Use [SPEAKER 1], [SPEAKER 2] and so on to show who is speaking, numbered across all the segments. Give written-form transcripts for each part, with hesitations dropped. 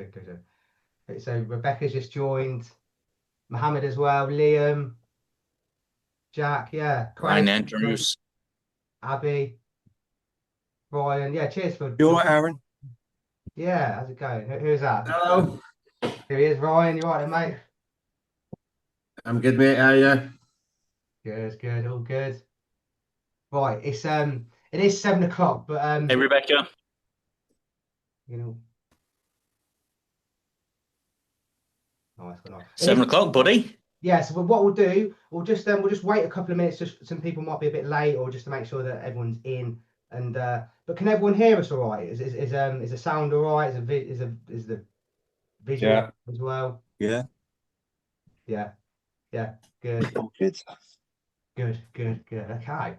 [SPEAKER 1] good. So Rebecca's just joined. Mohammed as well. Liam, Jack, yeah.
[SPEAKER 2] Ryan
[SPEAKER 1] Craig,
[SPEAKER 2] Andrews.
[SPEAKER 1] Abby, Ryan. Yeah, cheers for
[SPEAKER 3] You all
[SPEAKER 1] joining.
[SPEAKER 3] right, Aaron?
[SPEAKER 1] Yeah, how's it going? Who's that?
[SPEAKER 3] Hello.
[SPEAKER 1] Here he is, Ryan. You right there, mate?
[SPEAKER 3] I'm good, mate. How are you?
[SPEAKER 1] Good, all good. Right, it is 7 o'clock, but
[SPEAKER 2] Hey, Rebecca.
[SPEAKER 1] you know, nice one. It is
[SPEAKER 2] 7 o'clock, buddy.
[SPEAKER 1] yeah. So what we'll do, we'll just wait a couple of minutes. Just some people might be a bit late, or just to make sure that everyone's in. And but can everyone hear us all right? Is the sound all right? Is the visual
[SPEAKER 3] Yeah.
[SPEAKER 1] as well?
[SPEAKER 3] Yeah.
[SPEAKER 1] Yeah, yeah. Good.
[SPEAKER 3] All good.
[SPEAKER 1] Good. Okay.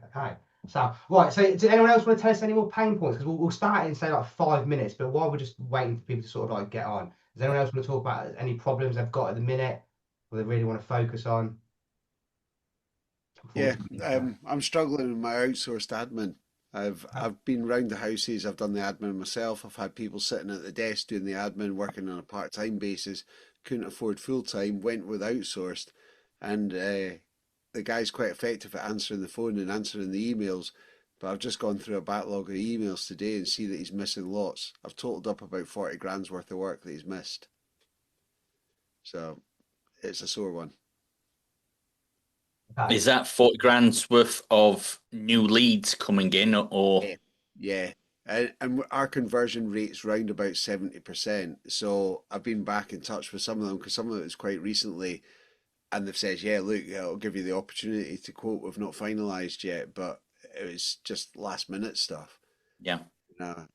[SPEAKER 1] So, right. So, does anyone else want to tell us any more pain points? Because we'll start in, say, like 5 minutes, but while we're just waiting for people to sort of like get on, does anyone else want to talk about any problems they've got at the minute or they really want to focus on? Before we
[SPEAKER 4] Yeah,
[SPEAKER 1] get going?
[SPEAKER 4] I'm struggling with my outsourced admin. I've been round the houses, I've done the admin myself. I've had people sitting at the desk doing the admin, working on a part-time basis, couldn't afford full-time, went with outsourced, and the guy's quite effective at answering the phone and answering the emails. But I've just gone through a backlog of emails today and see that he's missing lots. I've totaled up about 40 grand's worth of work that he's missed. So it's a sore one.
[SPEAKER 1] Okay.
[SPEAKER 2] Is that 40 grand's worth of new leads coming in, or
[SPEAKER 4] Yeah, yeah. And our conversion rate's round about 70%. So I've been back in touch with some of them because some of it was quite recently, and they've said, yeah, look, I'll give you the opportunity to quote. We've not finalised yet, but it was just last minute stuff.
[SPEAKER 2] yeah?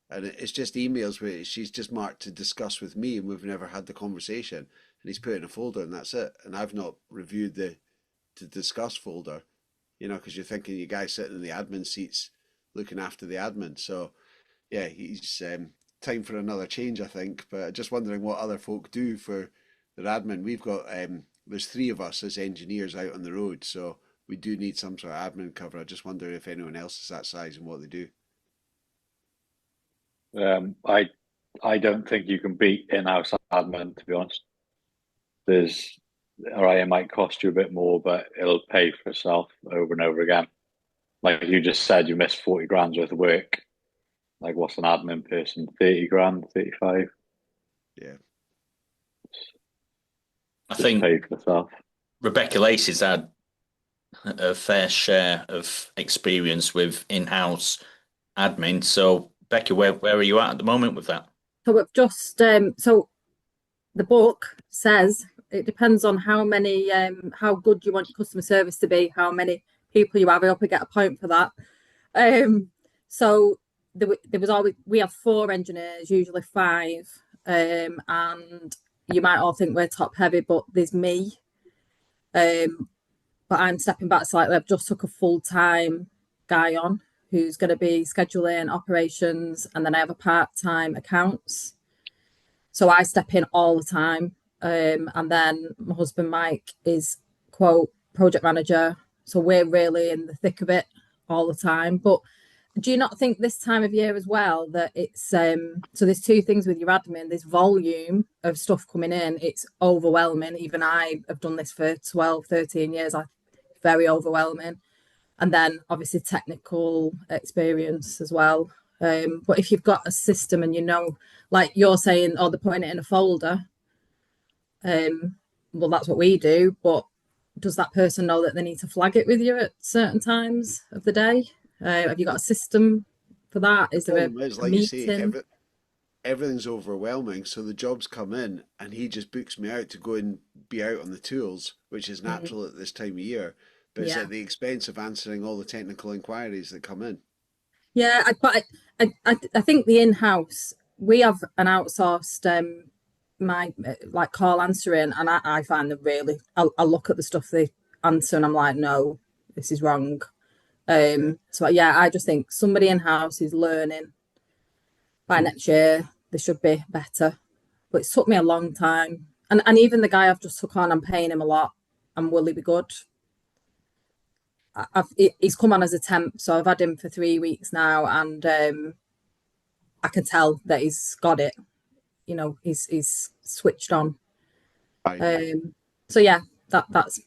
[SPEAKER 4] And it's just emails where she's just marked to discuss with me, and we've never had the conversation. And he's put it in a folder, and that's it. And I've not reviewed the to discuss folder, because you're thinking you guys sitting in the admin seats looking after the admin. So yeah, he's time for another change, I think. But just wondering what other folk do for their admin. We've got there's three of us as engineers out on the road, so we do need some sort of admin cover. I just wonder if anyone else is that size and what they do.
[SPEAKER 5] I don't think you can beat in-house admin, to be honest. There's, all right, it might cost you a bit more, but it'll pay for itself over and over again. Like you just said, you missed 40 grand's worth of work. Like, what's an admin person? 30 grand, 35?
[SPEAKER 4] Yeah.
[SPEAKER 2] I
[SPEAKER 5] Just
[SPEAKER 2] think
[SPEAKER 5] pay for itself.
[SPEAKER 2] Rebecca Lacey's had a fair share of experience with in-house admin. So, Becca, where are you at the moment with that?
[SPEAKER 6] So we've just so the book says it depends on how good you want your customer service to be, how many people you have. I hope I get a point for that. So there was always we have 4 engineers, usually 5, and you might all think we're top heavy, but there's me. But I'm stepping back slightly. I've just took a full-time guy on who's going to be scheduling operations, and then I have a part-time accounts. So I step in all the time. And then my husband Mike is quote project manager. So we're really in the thick of it all the time. But do you not think this time of year as well that it's so there's 2 things with your admin, this volume of stuff coming in, it's overwhelming. Even I have done this for 12, 13 years. Very overwhelming. And then obviously technical experience as well. But if you've got a system and like you're saying, oh, they're putting it in a folder, well, that's what we do. But does that person know that they need to flag it with you at certain times of the day? Have you got a system for that? Is there
[SPEAKER 4] Problem is,
[SPEAKER 6] a
[SPEAKER 4] like you say,
[SPEAKER 6] meeting?
[SPEAKER 4] everything's overwhelming. So the jobs come in, and he just books me out to go and be out on the tools, which is
[SPEAKER 6] Mm,
[SPEAKER 4] natural at this time of year. But it's
[SPEAKER 6] yeah.
[SPEAKER 4] at the expense of answering all the technical inquiries that come in.
[SPEAKER 6] Yeah, I think the in-house, we have an outsourced my like call answering, and I find them really. I look at the stuff they answer, and I'm like, no, this is wrong.
[SPEAKER 4] Yeah.
[SPEAKER 6] So yeah, I just think somebody in-house is learning. By next year, they should be better. But it's took me a long time, and even the guy I've just took on, I'm paying him a lot, and will he be good? He's come on as a temp, so I've had him for 3 weeks now, and I can tell that he's got it. you know, he's switched on.
[SPEAKER 4] Right.
[SPEAKER 6] So yeah, that's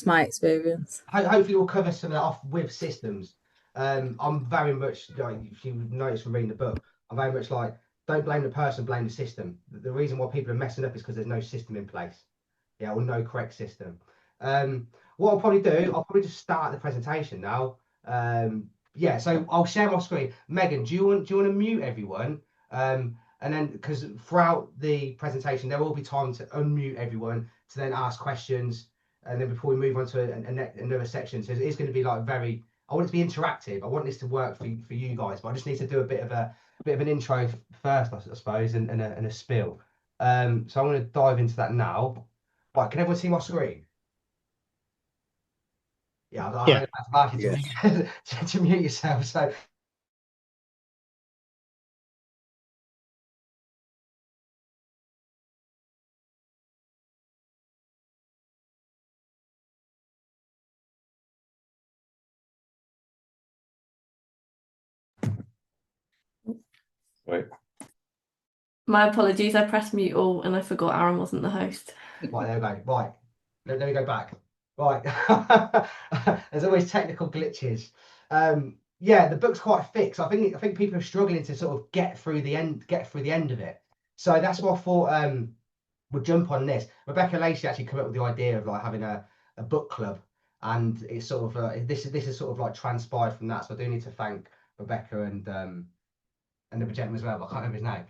[SPEAKER 6] my experience.
[SPEAKER 1] Hopefully we'll cover some of that off with systems. I'm very much like, if you notice from reading the book, I'm very much like, don't blame the person, blame the system. The reason why people are messing up is because there's no system in place, yeah, or no correct system. What I'll probably do, I'll probably just start the presentation now. Yeah, so I'll share my screen. Megan, do you want to mute everyone? And then, because throughout the presentation there will be time to unmute everyone to then ask questions. And then before we move on to another section, so it's going to be like very, I want it to be interactive. I want this to work for you guys, but I just need to do a bit of an intro first, I suppose, and a spiel. So I'm going to dive into that now. Right, can everyone see my screen? Yeah, I asked you to mute yourself. So
[SPEAKER 5] Right.
[SPEAKER 7] My apologies, I pressed mute all and I forgot Aaron wasn't the host.
[SPEAKER 1] right, there we go. Right, let me go back. Right, there's always technical glitches. Yeah, the book's quite thick, so I think people are struggling to sort of get through the end of it. So that's what I thought. We'll jump on this. Rebecca Lacey actually came up with the idea of like having a book club, and it's sort of this is sort of like transpired from that. So I do need to thank Rebecca and the gentleman as well, but I can't remember his name.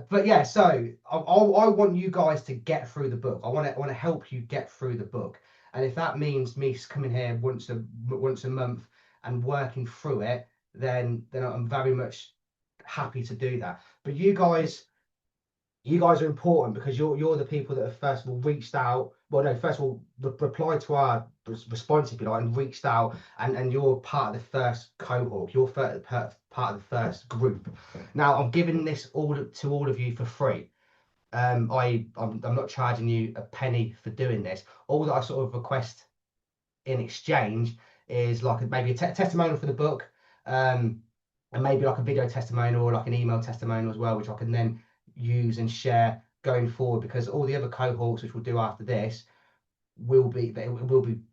[SPEAKER 1] But yeah, so I want you guys to get through the book. I want to help you get through the book, and if that means me coming here once a month and working through it, then I'm very much happy to do that. But you guys are important because you're the people that have first of all reached out. Well, no, first of all, replied to our response, if you like, and reached out, and you're part of the first cohort. You're part of the first group. Now, I'm giving this all to all of you for free. I'm not charging you a penny for doing this. All that I sort of request in exchange is like maybe a testimonial for the book, and maybe like a video testimonial or like an email testimonial as well, which I can then use and share going forward, because all the other cohorts which we'll do after this will be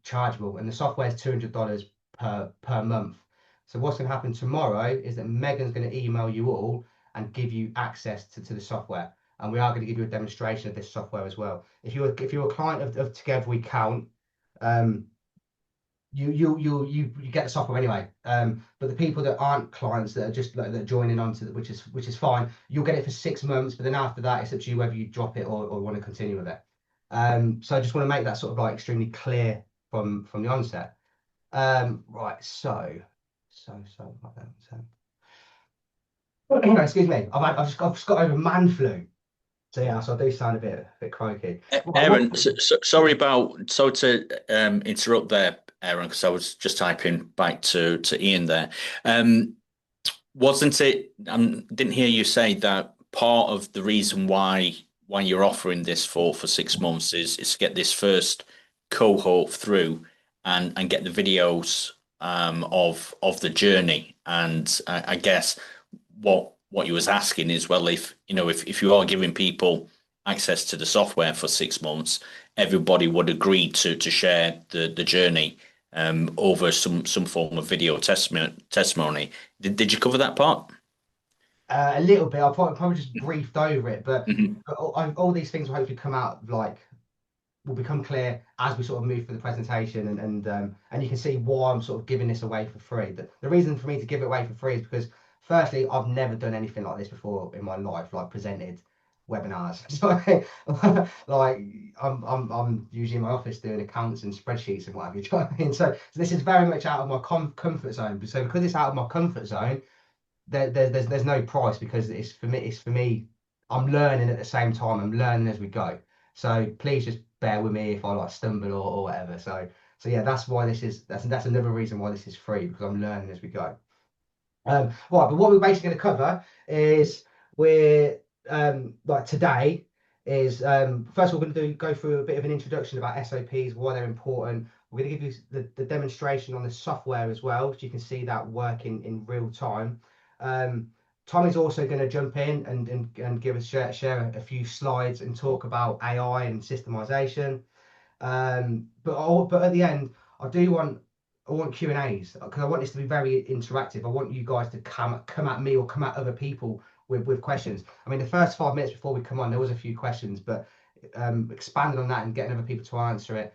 [SPEAKER 1] chargeable, and the software is $200 per month. So what's going to happen tomorrow is that Megan's going to email you all and give you access to the software, and we are going to give you a demonstration of this software as well. If you're a client of Together We Count, you get the software anyway. But the people that aren't clients, that are just like that are joining on to which is fine, you'll get it for 6 months, but then after that it's up to you whether you drop it or want to continue with it. So I just want to make that sort of like extremely clear from the onset. Right, so excuse me, I've just got over man flu. So yeah, so I do sound a bit croaky.
[SPEAKER 2] Aaron, sorry to interrupt there, Aaron, because I was just typing back to Ian there. Wasn't it? Didn't hear you say that part of the reason why you're offering this for 6 months is to get this first cohort through and get the videos of the journey. And I guess what you was asking is, well, if you are giving people access to the software for 6 months, everybody would agree to share the journey over some form of video testimony. Did you cover that part?
[SPEAKER 1] A little bit. I probably just briefed over it, but all these things will hopefully come out will become clear as we sort of move through the presentation, and you can see why I'm sort of giving this away for free. The reason for me to give it away for free is because, firstly, I've never done anything like this before in my life, like presented webinars. So, like I'm usually in my office doing accounts and spreadsheets and whatever. You know what I mean? So this is very much out of my comfort zone. So because it's out of my comfort zone, there's no price, because it's for me. I'm learning at the same time. I'm learning as we go. So please just bear with me if I like stumble or whatever. So yeah, that's why that's another reason why this is free, because I'm learning as we go. Right, but what we're basically going to cover is like today is first we're going to go through a bit of an introduction about SOPs, why they're important. We're going to give you the demonstration on the software as well, so you can see that working in real time. Tommy's also going to jump in and give us share a few slides and talk about AI and systemization. But at the end, I want Q&As because I want this to be very interactive. I want you guys to come at me or come at other people with questions. I mean, the first 5 minutes before we come on, there was a few questions, but expanding on that and getting other people to answer it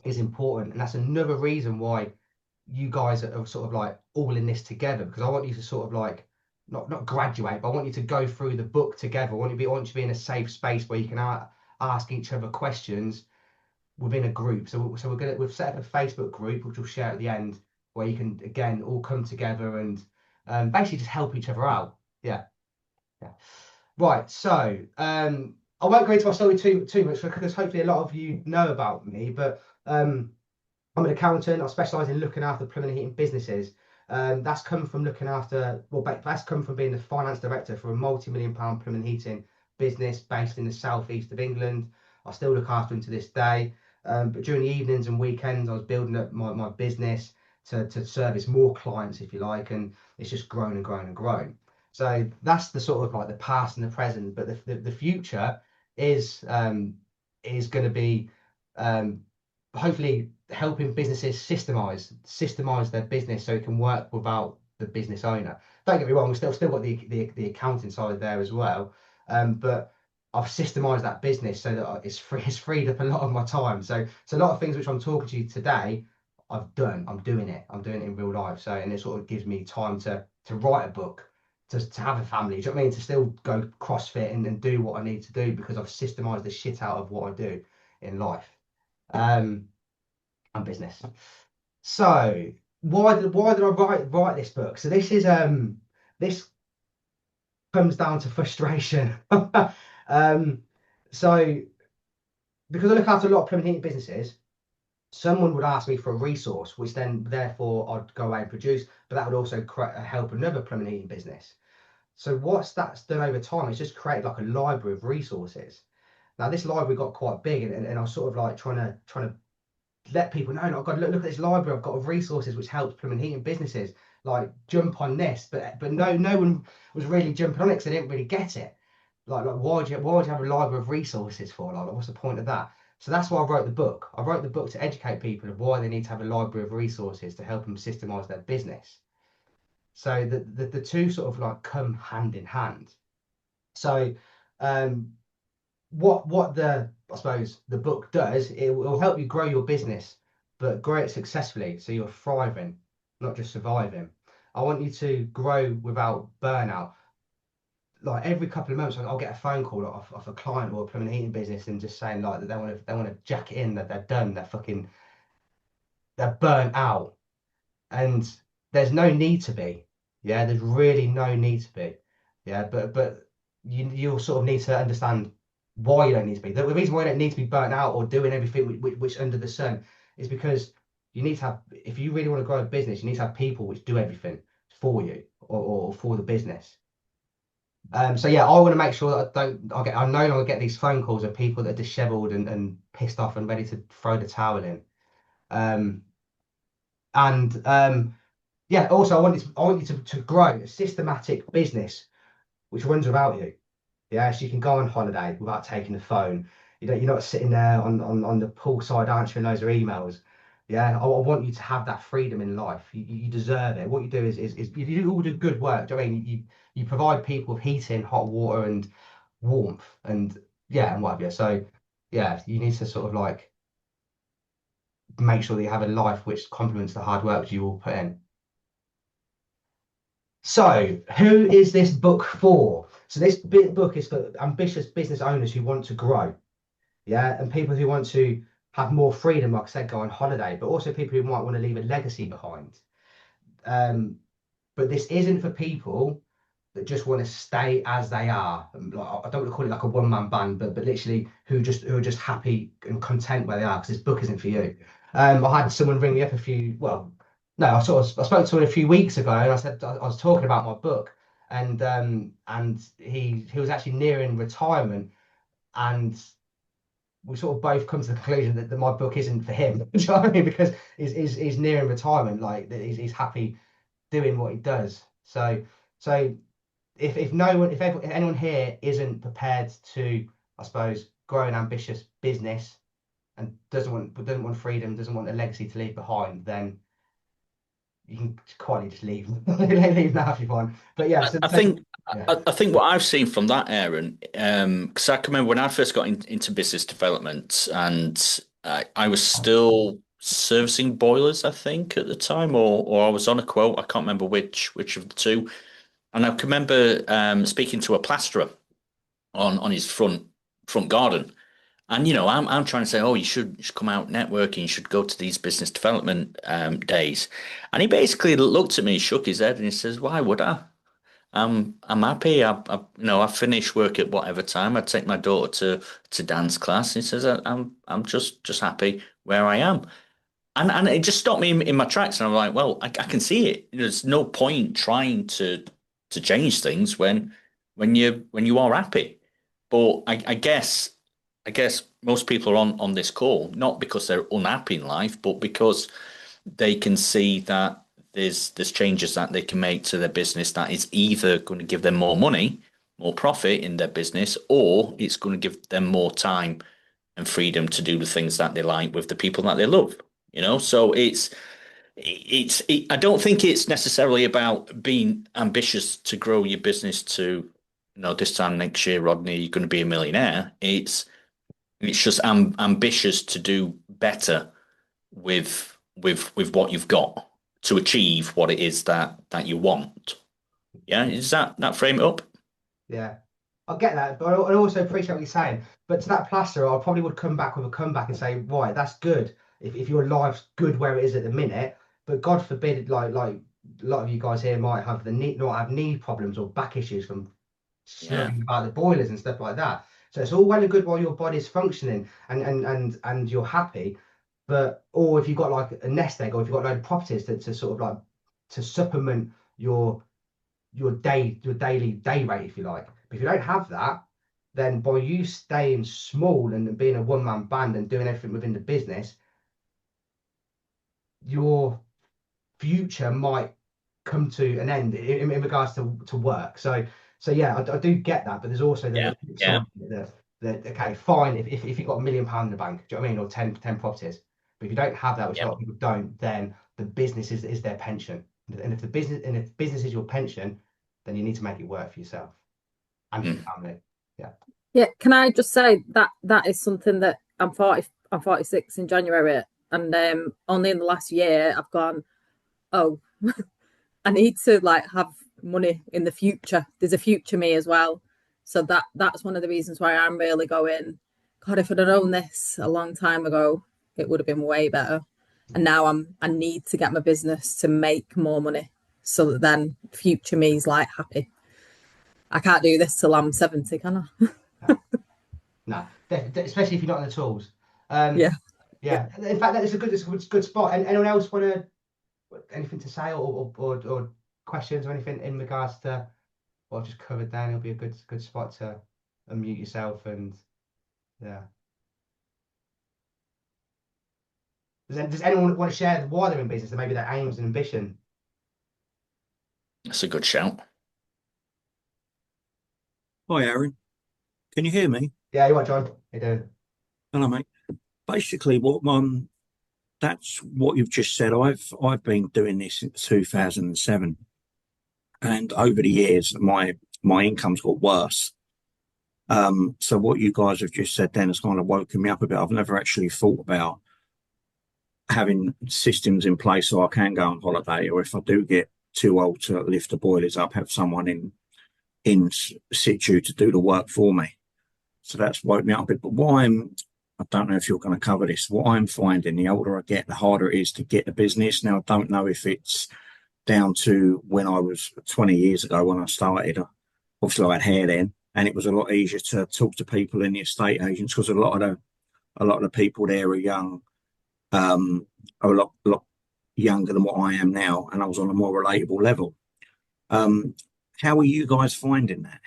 [SPEAKER 1] is important. And that's another reason why you guys are sort of like all in this together, because I want you to sort of like not graduate, but I want you to go through the book together. I want you to be in a safe space where you can ask each other questions within a group. So we've set up a Facebook group which we'll share at the end, where you can again all come together and basically just help each other out. Yeah. Right. So I won't go into my story too much because hopefully a lot of you know about me, but I'm an accountant. I specialise in looking after plumbing and heating businesses. That's come from that's come from being the finance director for a multi-million-pound plumbing and heating business based in the southeast of England. I still look after them to this day. But during the evenings and weekends, I was building up my business to service more clients, if you like, and it's just grown and grown and grown. So that's the sort of like the past and the present, but the future is going to be hopefully helping businesses systemize their business so it can work without the business owner. Don't get me wrong, we've still got the accounting side there as well, but I've systemized that business so that it's freed up a lot of my time. So a lot of things which I'm talking to you today, I'm doing it in real life. So, and it sort of gives me time to write a book, to have a family. Do you know what I mean? To still go CrossFit and do what I need to do because I've systemized the shit out of what I do in life. And business. So why did I write this book? So this is this comes down to frustration. So because I look after a lot of plumbing heating businesses, someone would ask me for a resource, which then therefore I'd go away and produce, but that would also help another plumbing heating business. So what's that's done over time, it's just created like a library of resources. Now this library got quite big, and I was sort of like trying to let people know, I've got to look at this library I've got of resources which helps plumbing heating businesses, like jump on this, but no one was really jumping on it because they didn't really get it. Like why would you have a library of resources for? Like what's the point of that? So that's why I wrote the book. I wrote the book to educate people of why they need to have a library of resources to help them systemize their business. So the two sort of like come hand in hand. So what I suppose the book does, it will help you grow your business, but grow it successfully so you're thriving, not just surviving. I want you to grow without burnout. Like every couple of months, I'll get a phone call off a client or a plumbing and heating business and just saying like that they want to jack it in, that they're done, they're burnt out, and there's no need to be. Yeah, there's really no need to be. Yeah, but you'll sort of need to understand why you don't need to be. The reason why you don't need to be burnt out or doing everything which under the sun is because you need to have, if you really want to grow a business, you need to have people which do everything for you or for the business. So yeah, I want to make sure that I no longer get these phone calls of people that are disheveled and pissed off and ready to throw the towel in. Yeah, also I want you to grow a systematic business which runs without you. Yeah, so you can go on holiday without taking the phone. You're not sitting there on the poolside answering loads of emails. Yeah, I want you to have that freedom in life. You deserve it. What you do is you do all the good work. Do you know what I mean? You provide people with heating, hot water, and warmth, and yeah, and whatever. So yeah, you need to sort of like make sure that you have a life which complements the hard work you all put in. So who is this book for? So this book is for ambitious business owners who want to grow, yeah, and people who want to have more freedom, like I said, go on holiday, but also people who might want to leave a legacy behind. But this isn't for people that just want to stay as they are. I don't want to call it like a one-man band, but literally who are just happy and content where they are, because this book isn't for you. I had someone ring me up I spoke to him a few weeks ago, and I said I was talking about my book, and he was actually nearing retirement, and we sort of both come to the conclusion that my book isn't for him. Do you know what I mean? Because he's nearing retirement, like he's happy doing what he does. So So if anyone here isn't prepared to, I suppose, grow an ambitious business and doesn't want freedom, doesn't want a legacy to leave behind, then you can quietly just leave. Leave now if you want. But yeah,
[SPEAKER 2] I think
[SPEAKER 1] yeah.
[SPEAKER 2] I think what I've seen from that, Aaron, because I can remember when I first got into business development, and I was still servicing boilers, I think, at the time, or I was on a quote. I can't remember which of the two. And I can remember speaking to a plasterer on his front garden. And I'm trying to say, oh, you should come out networking. You should go to these business development days. And he basically looked at me, shook his head, and he says, "Why would I? I'm happy. I finish work at whatever time. I take my daughter to dance class." He says, "I'm just happy where I am." And it just stopped me in my tracks. And I'm like, well, I can see it. There's no point trying to change things when you are happy. But I guess most people are on this call not because they're unhappy in life, but because they can see that there's changes that they can make to their business that is either going to give them more money, more profit in their business, or it's going to give them more time and freedom to do the things that they like with the people that they love. So I don't think it's necessarily about being ambitious to grow your business to, this time next year, Rodney, you're going to be a millionaire. It's just ambitious to do better with what you've got to achieve what it is that you want. Yeah, is that frame it up?
[SPEAKER 1] Yeah, I get that, but I also appreciate what you're saying. But to that plasterer, I probably would come back with a comeback and say, right, that's good if your life's good where it is at the minute. But God forbid, like a lot of you guys here might have not have knee problems or back issues from
[SPEAKER 2] Yeah.
[SPEAKER 1] snugging about the boilers and stuff like that. So it's all well and good while your body's functioning and you're happy. Or if you've got like a nest egg, or if you've got a load of properties to sort of like to supplement your daily day rate, if you like. But if you don't have that, then by you staying small and being a one-man band and doing everything within the business, your future might come to an end in regards to work. So yeah, I do get that, but there's also the
[SPEAKER 2] Yeah.
[SPEAKER 1] okay, fine if you've got £1 million in the bank, do you know what I mean, or 10 properties. But if you don't have that, which a lot of people don't, then the business is their pension. And if business is your pension, then you need to make it work for yourself and for your family. Yeah.
[SPEAKER 6] Yeah, can I just say that is something that I'm 46 in January, and only in the last year I've gone, oh, I need to like have money in the future. There's a future me as well. So that's one of the reasons why I'm really going, God, if I'd have known this a long time ago, it would have been way better. And now I need to get my business to make more money so that then future me is like happy. I can't do this till I'm 70, can I?
[SPEAKER 1] No, especially if you're not on the tools.
[SPEAKER 6] Yeah.
[SPEAKER 1] Yeah. In fact, it's a good spot. And anyone else want anything to say or questions or anything in regards to what I've just covered? Then it'll be a good spot to unmute yourself and yeah. Does anyone want to share why they're in business and maybe their aims and ambition?
[SPEAKER 2] That's a good shout.
[SPEAKER 8] Hi, Aaron. Can you hear me?
[SPEAKER 1] Yeah, you are, John. How you doing?
[SPEAKER 8] Hello, mate. Basically, that's what you've just said. I've been doing this since 2007, and over the years, my income's got worse. So what you guys have just said then has kind of woken me up a bit. I've never actually thought about having systems in place so I can go on holiday, or if I do get too old to lift the boilers up, have someone in situ to do the work for me. So that's woke me up a bit. But I don't know if you're going to cover this. What I'm finding, the older I get, the harder it is to get the business. Now, I don't know if it's down to when I was 20 years ago when I started. Obviously, I had hair then, and it was a lot easier to talk to people in the estate agents because a lot of the people there are young, are a lot younger than what I am now, and I was on a more relatable level. How are you guys finding that?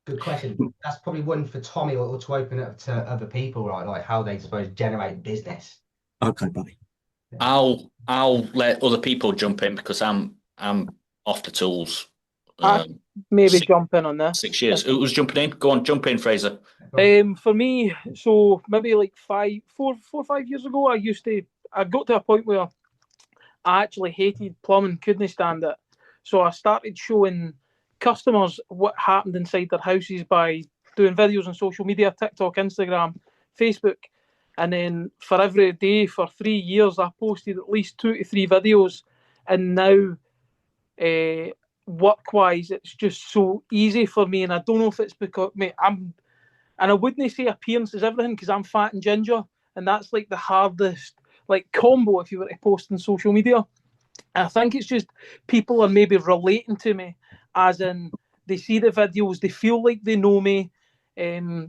[SPEAKER 1] Good question. That's probably one for Tommy or to open up to other people, right? Like how they suppose generate business.
[SPEAKER 8] Okay, buddy.
[SPEAKER 2] I'll let other people jump in because I'm off the tools.
[SPEAKER 9] Maybe jump in on this.
[SPEAKER 2] 6 years. Who was jumping in? Go on, jump in, Fraser.
[SPEAKER 9] For me, so maybe like 4 or 5 years ago, I got to a point where I actually hated plumbing, couldn't stand it. So I started showing customers what happened inside their houses by doing videos on social media, TikTok, Instagram, Facebook. And then for every day for 3 years, I posted at least 2 to 3 videos. And now, work-wise, it's just so easy for me. And I don't know if it's because, mate, and I wouldn't say appearance is everything because I'm fat and ginger. And that's like the hardest like combo if you were to post on social media. I think it's just people are maybe relating to me, as in they see the videos, they feel like they know me.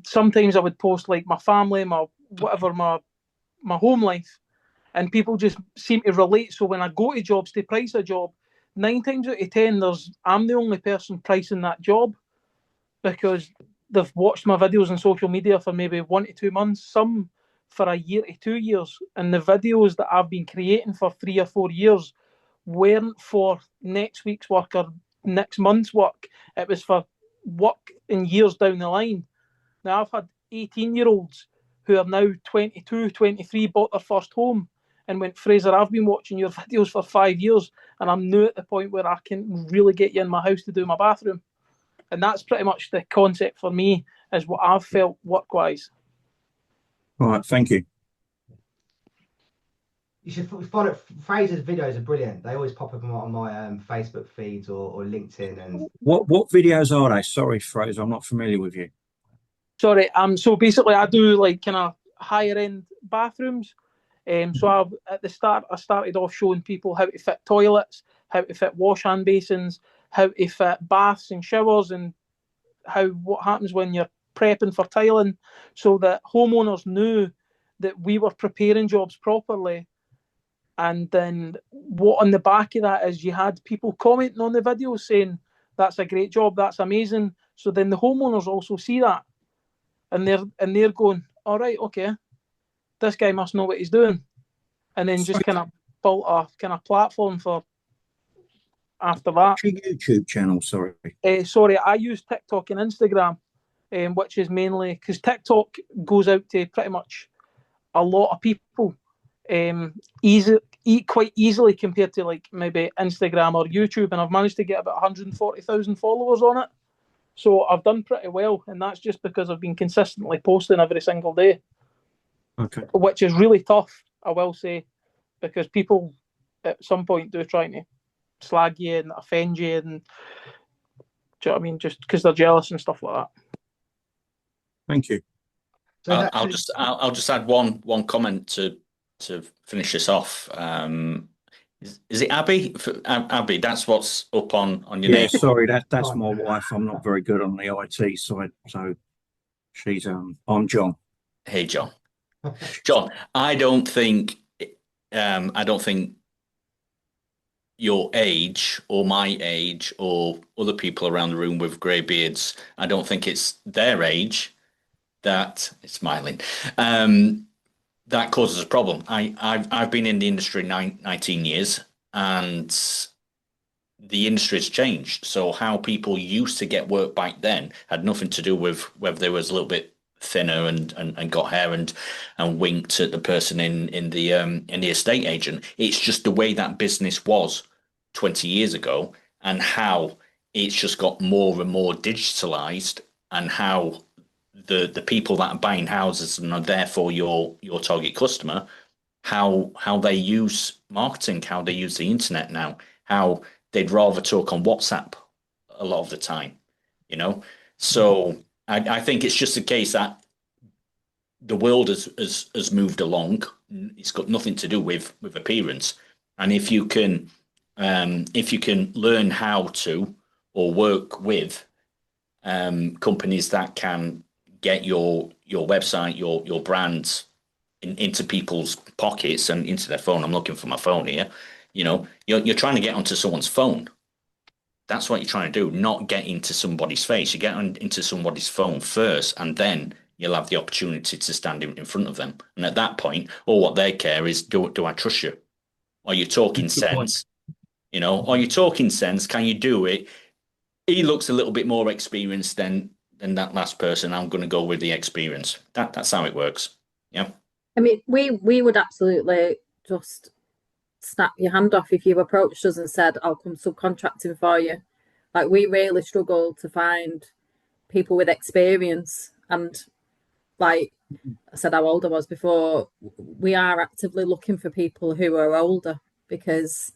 [SPEAKER 9] Sometimes I would post like my family, my home life, and people just seem to relate. So when I go to jobs to price a job, 9 times out of 10, I'm the only person pricing that job because they've watched my videos on social media for maybe 1 to 2 months, some for a year to 2 years, and the videos that I've been creating for 3 or 4 years weren't for next week's work or next month's work. It was for work in years down the line. Now, I've had 18-year-olds who are now 22, 23, bought their first home and went, Fraser, I've been watching your videos for 5 years and I'm now at the point where I can really get you in my house to do my bathroom. And that's pretty much the concept for me, is what I've felt work-wise.
[SPEAKER 8] All right, thank you.
[SPEAKER 1] You should follow Fraser's videos are brilliant. They always pop up on my Facebook feeds or LinkedIn. And
[SPEAKER 8] what videos are they? Sorry, Fraser, I'm not familiar with you.
[SPEAKER 9] Sorry, so basically I do like kind of higher end bathrooms. So at the start I started off showing people how to fit toilets, how to fit wash hand basins, how to fit baths and showers, and what happens when you're prepping for tiling, so that homeowners knew that we were preparing jobs properly. And then what on the back of that is you had people commenting on the videos saying, that's a great job, that's amazing. So then the homeowners also see that. And they're going, all right, okay, this guy must know what he's doing. And then just kind of built a kind of platform for after that.
[SPEAKER 8] What's your YouTube channel, sorry?
[SPEAKER 9] Sorry, I use TikTok and Instagram, which is mainly because TikTok goes out to pretty much a lot of people. Quite easily compared to like maybe Instagram or YouTube, and I've managed to get about 140,000 followers on it. So I've done pretty well, and that's just because I've been consistently posting every single day.
[SPEAKER 8] Okay.
[SPEAKER 9] Which is really tough, I will say, because people at some point do try to slag you and offend you, and do you know what I mean? Just because they're jealous and stuff like that.
[SPEAKER 8] Thank you.
[SPEAKER 2] So I'll just add one comment to finish this off. Is it Abby? Abby, that's what's up on your name.
[SPEAKER 8] Yeah, sorry, that's my wife. I'm not very good on the IT side, so she's I'm John.
[SPEAKER 2] Hey, John. John, I don't think your age or my age or other people around the room with grey beards, I don't think it's their age that is smiling. That causes a problem. I've been in the industry 19 years, and the industry has changed. So how people used to get work back then had nothing to do with whether they was a little bit thinner and got hair and winked at the person in the estate agent. It's just the way that business was 20 years ago, and how it's just got more and more digitalized, and how the people that are buying houses and are therefore your target customer, how they use marketing, how they use the internet now, how they'd rather talk on WhatsApp a lot of the time, So I think it's just a case that the world has moved along. It's got nothing to do with appearance. And if you can learn how to or work with companies that can get your website, your brands into people's pockets and into their phone. I'm looking for my phone here. You're trying to get onto someone's phone. That's what you're trying to do, not get into somebody's face. You get into somebody's phone first, and then you'll have the opportunity to stand in front of them. And at that point, all what they care is, do I trust you? Are you talking
[SPEAKER 8] Good point.
[SPEAKER 2] sense? You know, are you talking sense? Can you do it? He looks a little bit more experienced than that last person. I'm going to go with the experience. That's how it works. Yeah.
[SPEAKER 6] I mean, we would absolutely just snap your hand off if you approached us and said, I'll come subcontracting for you. Like, we really struggle to find people with experience. And like I said, how old I was before, we are actively looking for people who are older because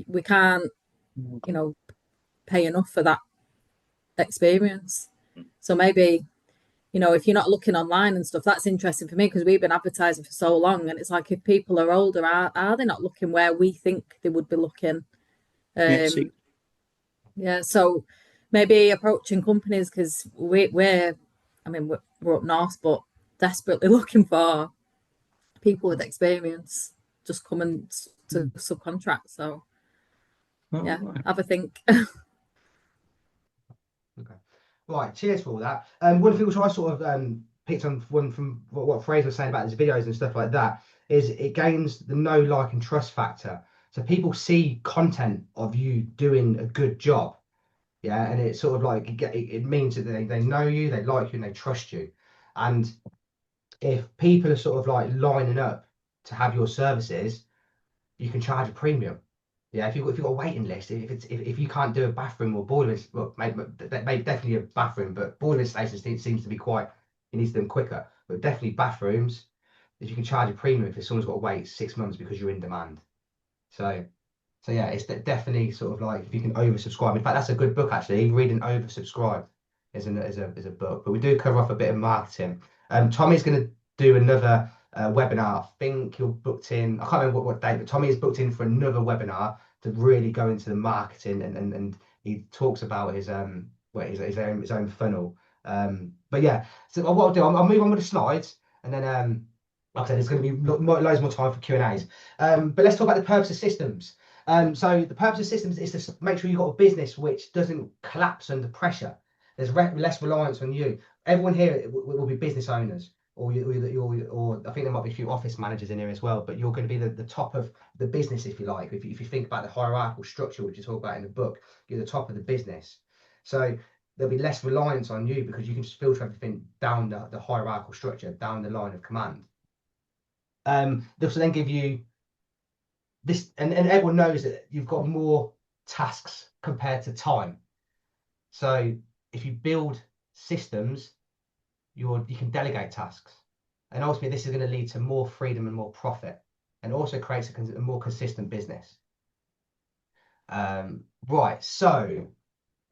[SPEAKER 6] we can't, pay enough for that experience. So maybe, if you're not looking online and stuff, that's interesting for me because we've been advertising for so long, and it's like, if people are older, are they not looking where we think they would be looking? So maybe approaching companies, because we're up north, but desperately looking for people with experience just coming to subcontract. So have a think.
[SPEAKER 1] Okay. Right, cheers for all that. One of the things I sort of picked on one from what Fraser was saying about his videos and stuff like that is it gains the know, like, and trust factor. So people see content of you doing a good job, yeah, and it's sort of like it means that they know you, they like you, and they trust you. And if people are sort of like lining up to have your services, you can charge a premium. Yeah, if you've got a waiting list, if you can't do a bathroom or boiler, well, maybe definitely a bathroom, but boiler installations seems to be quite, you need them quicker. But definitely bathrooms, if you can charge a premium if someone's got to wait 6 months because you're in demand. So yeah, it's definitely sort of like if you can oversubscribe. In fact, that's a good book actually. Reading Oversubscribed is a book. But we do cover off a bit of marketing. Tommy's going to do another webinar. I think you're booked in. I can't remember what date, but Tommy is booked in for another webinar to really go into the marketing and he talks about his own funnel. But yeah, so what I'll do, I'll move on with the slides, and then like I said, there's going to be loads more time for Q&As. But let's talk about the purpose of systems. So the purpose of systems is to make sure you've got a business which doesn't collapse under pressure. There's less reliance on you. Everyone here will be business owners, or I think there might be a few office managers in here as well, but you're going to be the top of the business, if you like. If you think about the hierarchical structure, which you talk about in the book, you're the top of the business. So there'll be less reliance on you because you can just filter everything down the hierarchical structure, down the line of command. This will then give you this, and everyone knows that you've got more tasks compared to time. So if you build systems, you can delegate tasks, and ultimately this is going to lead to more freedom and more profit, and also creates a more consistent business. Right, so,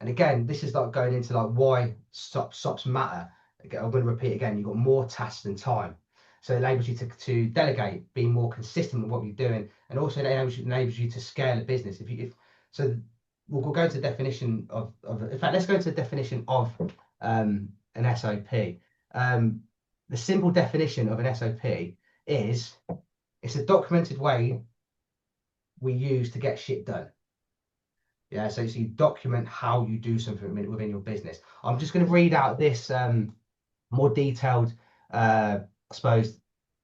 [SPEAKER 1] and again, this is like going into like why stops matter. Again, I'm going to repeat again, you've got more tasks than time. So it enables you to delegate, be more consistent with what you're doing, and also it enables you to scale a business. So we'll go to the definition of in fact, let's go to the definition of an SOP. The simple definition of an SOP is it's a documented way we use to get shit done. Yeah, so you document how you do something within your business. I'm just going to read out this more detailed, I suppose,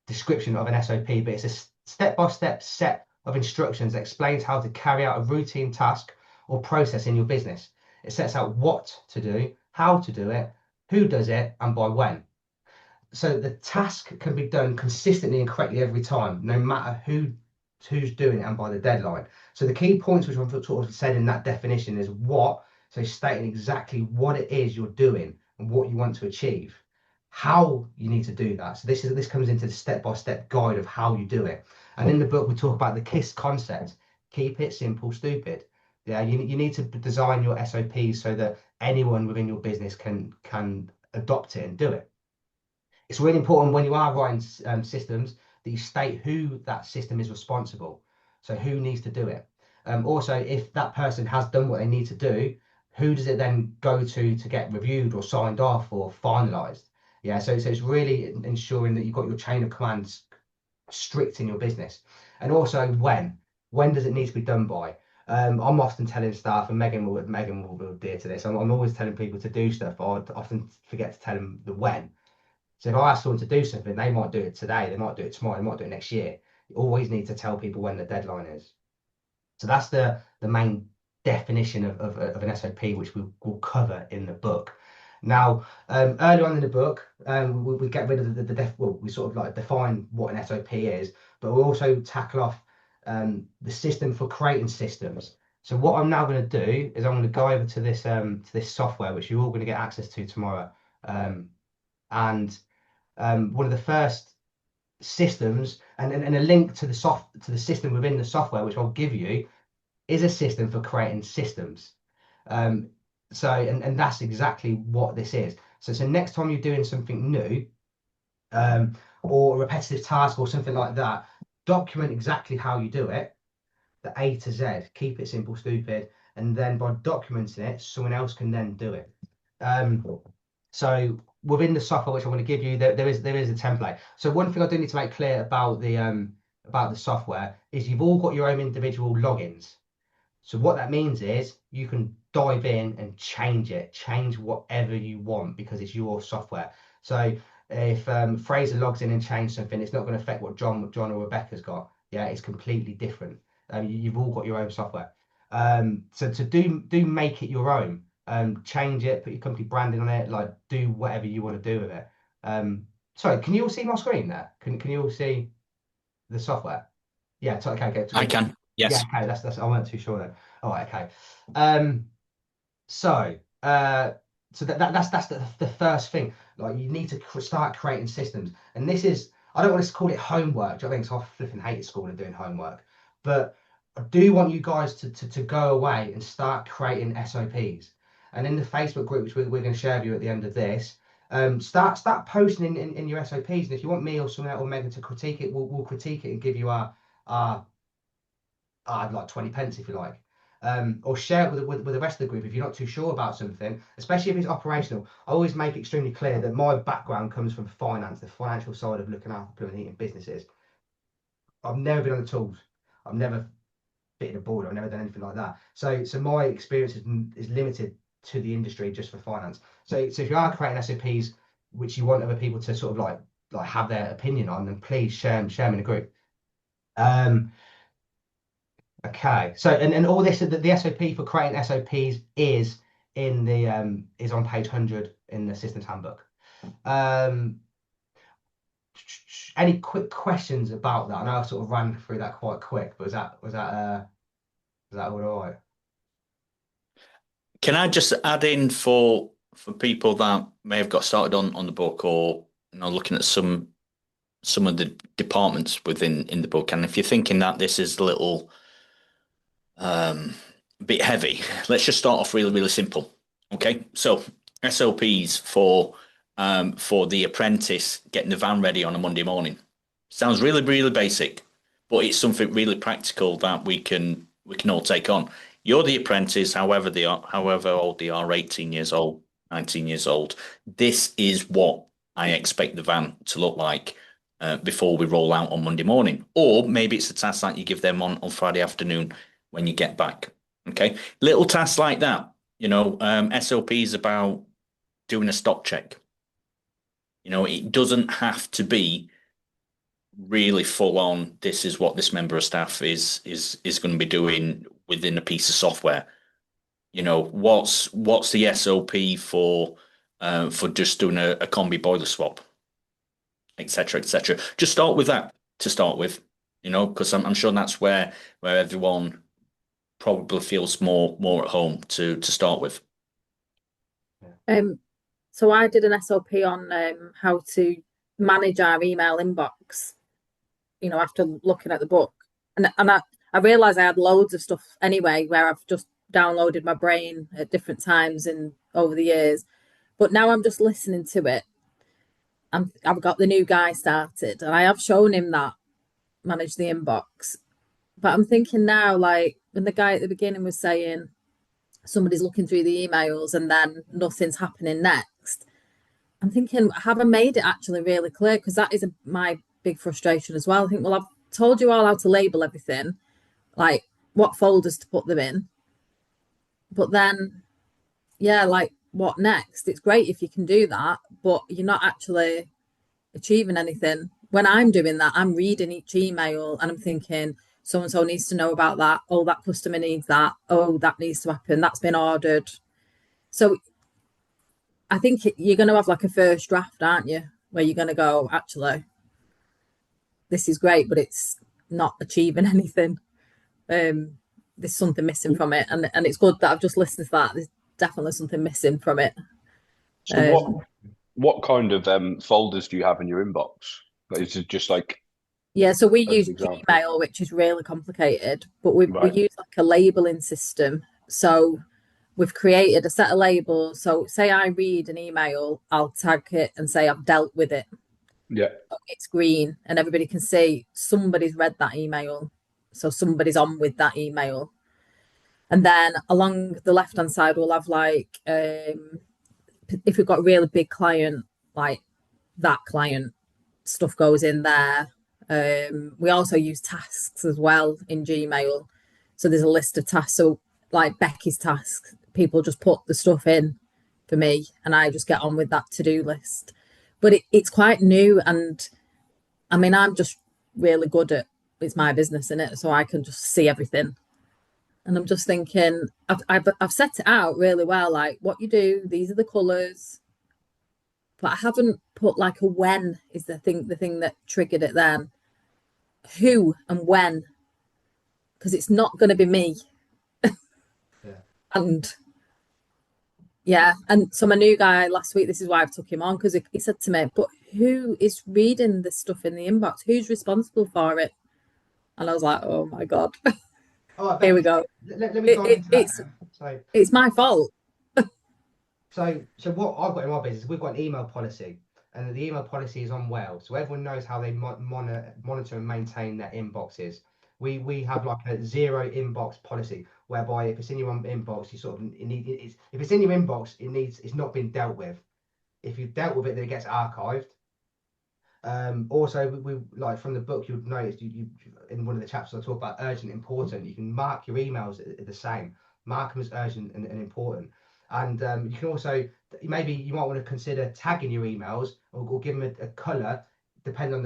[SPEAKER 1] description of an SOP, but it's a step-by-step set of instructions that explains how to carry out a routine task or process in your business. It sets out what to do, how to do it, who does it, and by when. So the task can be done consistently and correctly every time, no matter who's doing it and by the deadline. So the key points which I've sort of said in that definition is what, so stating exactly what it is you're doing and what you want to achieve, how you need to do that. So this comes into the step-by-step guide of how you do it. And in the book we talk about the KISS concept: keep it simple, stupid. Yeah, you need to design your SOPs so that anyone within your business can adopt it and do it. It's really important when you are writing systems that you state who that system is responsible. So who needs to do it. Also, if that person has done what they need to do, who does it then go to get reviewed or signed off or finalized? Yeah, so it's really ensuring that you've got your chain of commands strict in your business. And also when does it need to be done by? I'm often telling staff, and Megan will adhere to this, I'm always telling people to do stuff, or I often forget to tell them the when. So if I ask someone to do something, they might do it today, they might do it tomorrow, they might do it next year. You always need to tell people when the deadline is. So that's the main definition of an SOP, which we will cover in the book. Now, early on in the book, we get rid of we sort of like define what an SOP is, but we'll also tackle off the system for creating systems. So what I'm now going to do is I'm going to go over to this software, which you're all going to get access to tomorrow. And one of the first systems and a link to the system within the software, which I'll give you, is a system for creating systems. So that's exactly what this is. So next time you're doing something new, or a repetitive task or something like that, document exactly how you do it, the A to Z. Keep it simple, stupid, and then by documenting it, someone else can then do it. So within the software which I'm going to give you, there is a template. So one thing I do need to make clear about the software is you've all got your own individual logins. So what that means is you can dive in and change whatever you want, because it's your software. So if Fraser logs in and changes something, it's not going to affect what John or Rebecca's got. Yeah, it's completely different. You've all got your own software. So to do make it your own. Change it, put your company branding on it, like do whatever you want to do with it. Sorry, can you all see my screen there? Can you all see the software? Yeah, okay.
[SPEAKER 2] I can. Yes.
[SPEAKER 1] Yeah, okay, that's I wasn't too sure then. All right, okay. So that's the first thing. Like, you need to start creating systems, and this is, I don't want to call it homework. I think so. I flipping hated school and doing homework, but I do want you guys to go away and start creating SOPs. And in the Facebook group, which we're going to share with you at the end of this, start posting in your SOPs. And if you want me or someone else or Megan to critique it, we'll critique it and give you our like 20 pence if you like. Or share it with the rest of the group if you're not too sure about something, especially if it's operational. I always make it extremely clear that my background comes from finance, the financial side of looking after plumbing and heating businesses. I've never been on the tools. I've never fitted a board. I've never done anything like that. So my experience is limited to the industry just for finance. So if you are creating SOPs which you want other people to sort of like have their opinion on, then please share them in the group. Okay, so and all this, the SOP for creating SOPs is in the is on page 100 in the Systems Handbook. Any quick questions about that? I know I sort of ran through that quite quick, but was that all right?
[SPEAKER 2] Can I just add in for people that may have got started on the book, or looking at some of the departments in the book, and if you're thinking that this is a little bit heavy, let's just start off really, really simple. Okay, so SOPs for the apprentice getting the van ready on a Monday morning. Sounds really, really basic, but it's something really practical that we can all take on. You're the apprentice, however old they are, 18 years old, 19 years old. This is what I expect the van to look like before we roll out on Monday morning. Or maybe it's a task that you give them on Friday afternoon when you get back. Okay, little tasks like that. SOP is about doing a stock check. It doesn't have to be really full on. This is what this member of staff is going to be doing within a piece of software. What's the SOP for just doing a combi boiler swap, etc., etc. Just start with that to start with, because I'm sure that's where everyone probably feels more at home to start with.
[SPEAKER 6] So I did an SOP on how to manage our email inbox, after looking at the book. And I realised I had loads of stuff anyway, where I've just downloaded my brain at different times over the years. But now I'm just listening to it. I've got the new guy started, and I have shown him that manage the inbox. But I'm thinking now, like when the guy at the beginning was saying somebody's looking through the emails and then nothing's happening next, I'm thinking, have I made it actually really clear? Because that is my big frustration as well. I think, well, I've told you all how to label everything, like what folders to put them in. But then, yeah, like what next? It's great if you can do that, but you're not actually achieving anything when I'm doing that, I'm reading each email and I'm thinking, so and so needs to know about that. Oh, that customer needs that. Oh, that needs to happen. That's been ordered. So I think you're going to have like a first draft, aren't you? Where you're going to go, actually, this is great, but it's not achieving anything. There's something missing from it. And it's good that I've just listened to that. There's definitely something missing from it.
[SPEAKER 10] So what kind of folders do you have in your inbox? Like, is it just like
[SPEAKER 6] yeah, so we
[SPEAKER 10] as
[SPEAKER 6] use
[SPEAKER 10] an example?
[SPEAKER 6] Gmail, which is really complicated, but we
[SPEAKER 10] Right.
[SPEAKER 6] use like a labeling system. So we've created a set of labels. So say I read an email, I'll tag it and say I've dealt with it.
[SPEAKER 10] Yeah.
[SPEAKER 6] It's green and everybody can see somebody's read that email. So somebody's on with that email. And then along the left-hand side, we'll have like, if we've got a really big client, like that client, stuff goes in there. We also use tasks as well in Gmail. So there's a list of tasks. So like Becky's tasks, people just put the stuff in for me and I just get on with that to-do list. But it's quite new. And I mean, I'm just really good at, it's my business, isn't it? So I can just see everything. And I'm just thinking, I've set it out really well, like what you do, these are the colours. But I haven't put like a when is the thing that triggered it then. Who and when. Because it's not going to be me.
[SPEAKER 1] Yeah.
[SPEAKER 6] And yeah, and so my new guy last week, this is why I've took him on, because he said to me, but who is reading this stuff in the inbox? Who's responsible for it? And I was like, oh my God.
[SPEAKER 1] All right,
[SPEAKER 6] Here we go.
[SPEAKER 1] Let me dive into that now.
[SPEAKER 6] It's my fault.
[SPEAKER 1] So what I've got in my business, we've got an email policy, and the email policy is on well, so everyone knows how they monitor and maintain their inboxes. We have like a zero inbox policy, whereby if it's in your inbox, you sort of if it's in your inbox, it's not been dealt with. If you've dealt with it, then it gets archived. Also, we like from the book, you've noticed you in one of the chapters I talk about urgent, important. You can mark your emails the same, mark them as urgent and important. And you can also, maybe you might want to consider tagging your emails or give them a colour, depending on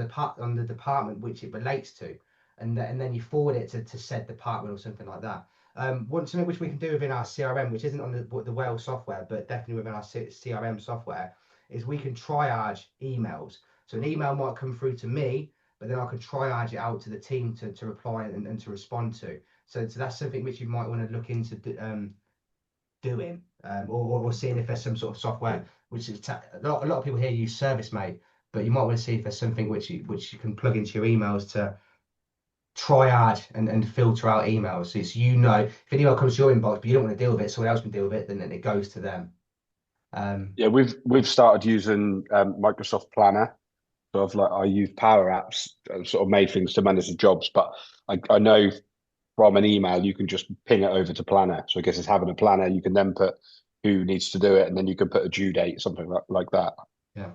[SPEAKER 1] the department which it relates to, and then you forward it to said department or something like that. Something which we can do within our CRM, which isn't on the Wales software, but definitely within our CRM software, is we can triage emails. So an email might come through to me, but then I can triage it out to the team to reply and to respond to. So that's something which you might want to look into doing, or seeing if there's some sort of software which is a lot of people here use ServiceMate, but you might want to see if there's something which you can plug into your emails to triage and filter out emails. So it's, if an email comes to your inbox but you don't want to deal with it, someone else can deal with it, then it goes to them.
[SPEAKER 10] Yeah, we've started using Microsoft Planner. So I use Power Apps, sort of made things to manage the jobs, but I know from an email you can just ping it over to Planner. So I guess it's having a planner. You can then put who needs to do it, and then you can put a due date, something like that.
[SPEAKER 1] Yeah.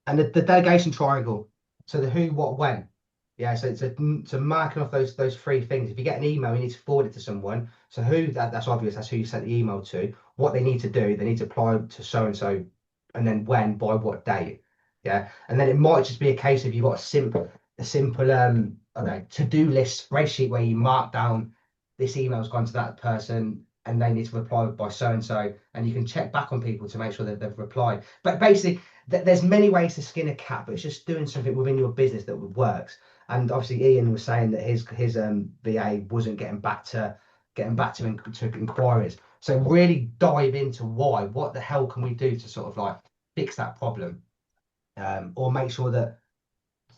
[SPEAKER 1] And the delegation triangle. So the who, what, when. Yeah. So it's marking off those three things. If you get an email, you need to forward it to someone. So who, that's obvious. That's who you sent the email to. What they need to do, they need to apply to so and so, and then when, by what date. Yeah. And then it might just be a case of you've got a simple I don't know, to-do list spreadsheet where you mark down this email's gone to that person and they need to reply by so and so, and you can check back on people to make sure that they've replied. But basically, there's many ways to skin a cat, but it's just doing something within your business that works. And obviously, Ian was saying that his VA wasn't getting back to inquiries. So really dive into why. What the hell can we do to sort of like fix that problem, or make sure that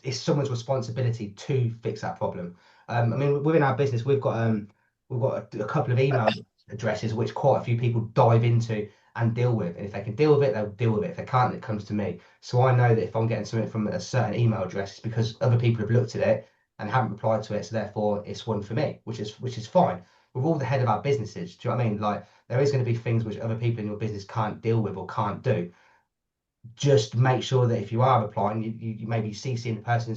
[SPEAKER 1] it's someone's responsibility to fix that problem. I mean, within our business, we've got a couple of email addresses which quite a few people dive into and deal with. And if they can deal with it, they'll deal with it. If they can't, it comes to me. So I know that if I'm getting something from a certain email address, it's because other people have looked at it and haven't replied to it. So therefore, it's one for me, which is fine. We're all the head of our businesses. Do you know what I mean? Like, there is going to be things which other people in your business can't deal with or can't do. Just make sure that if you are replying, you maybe CC the person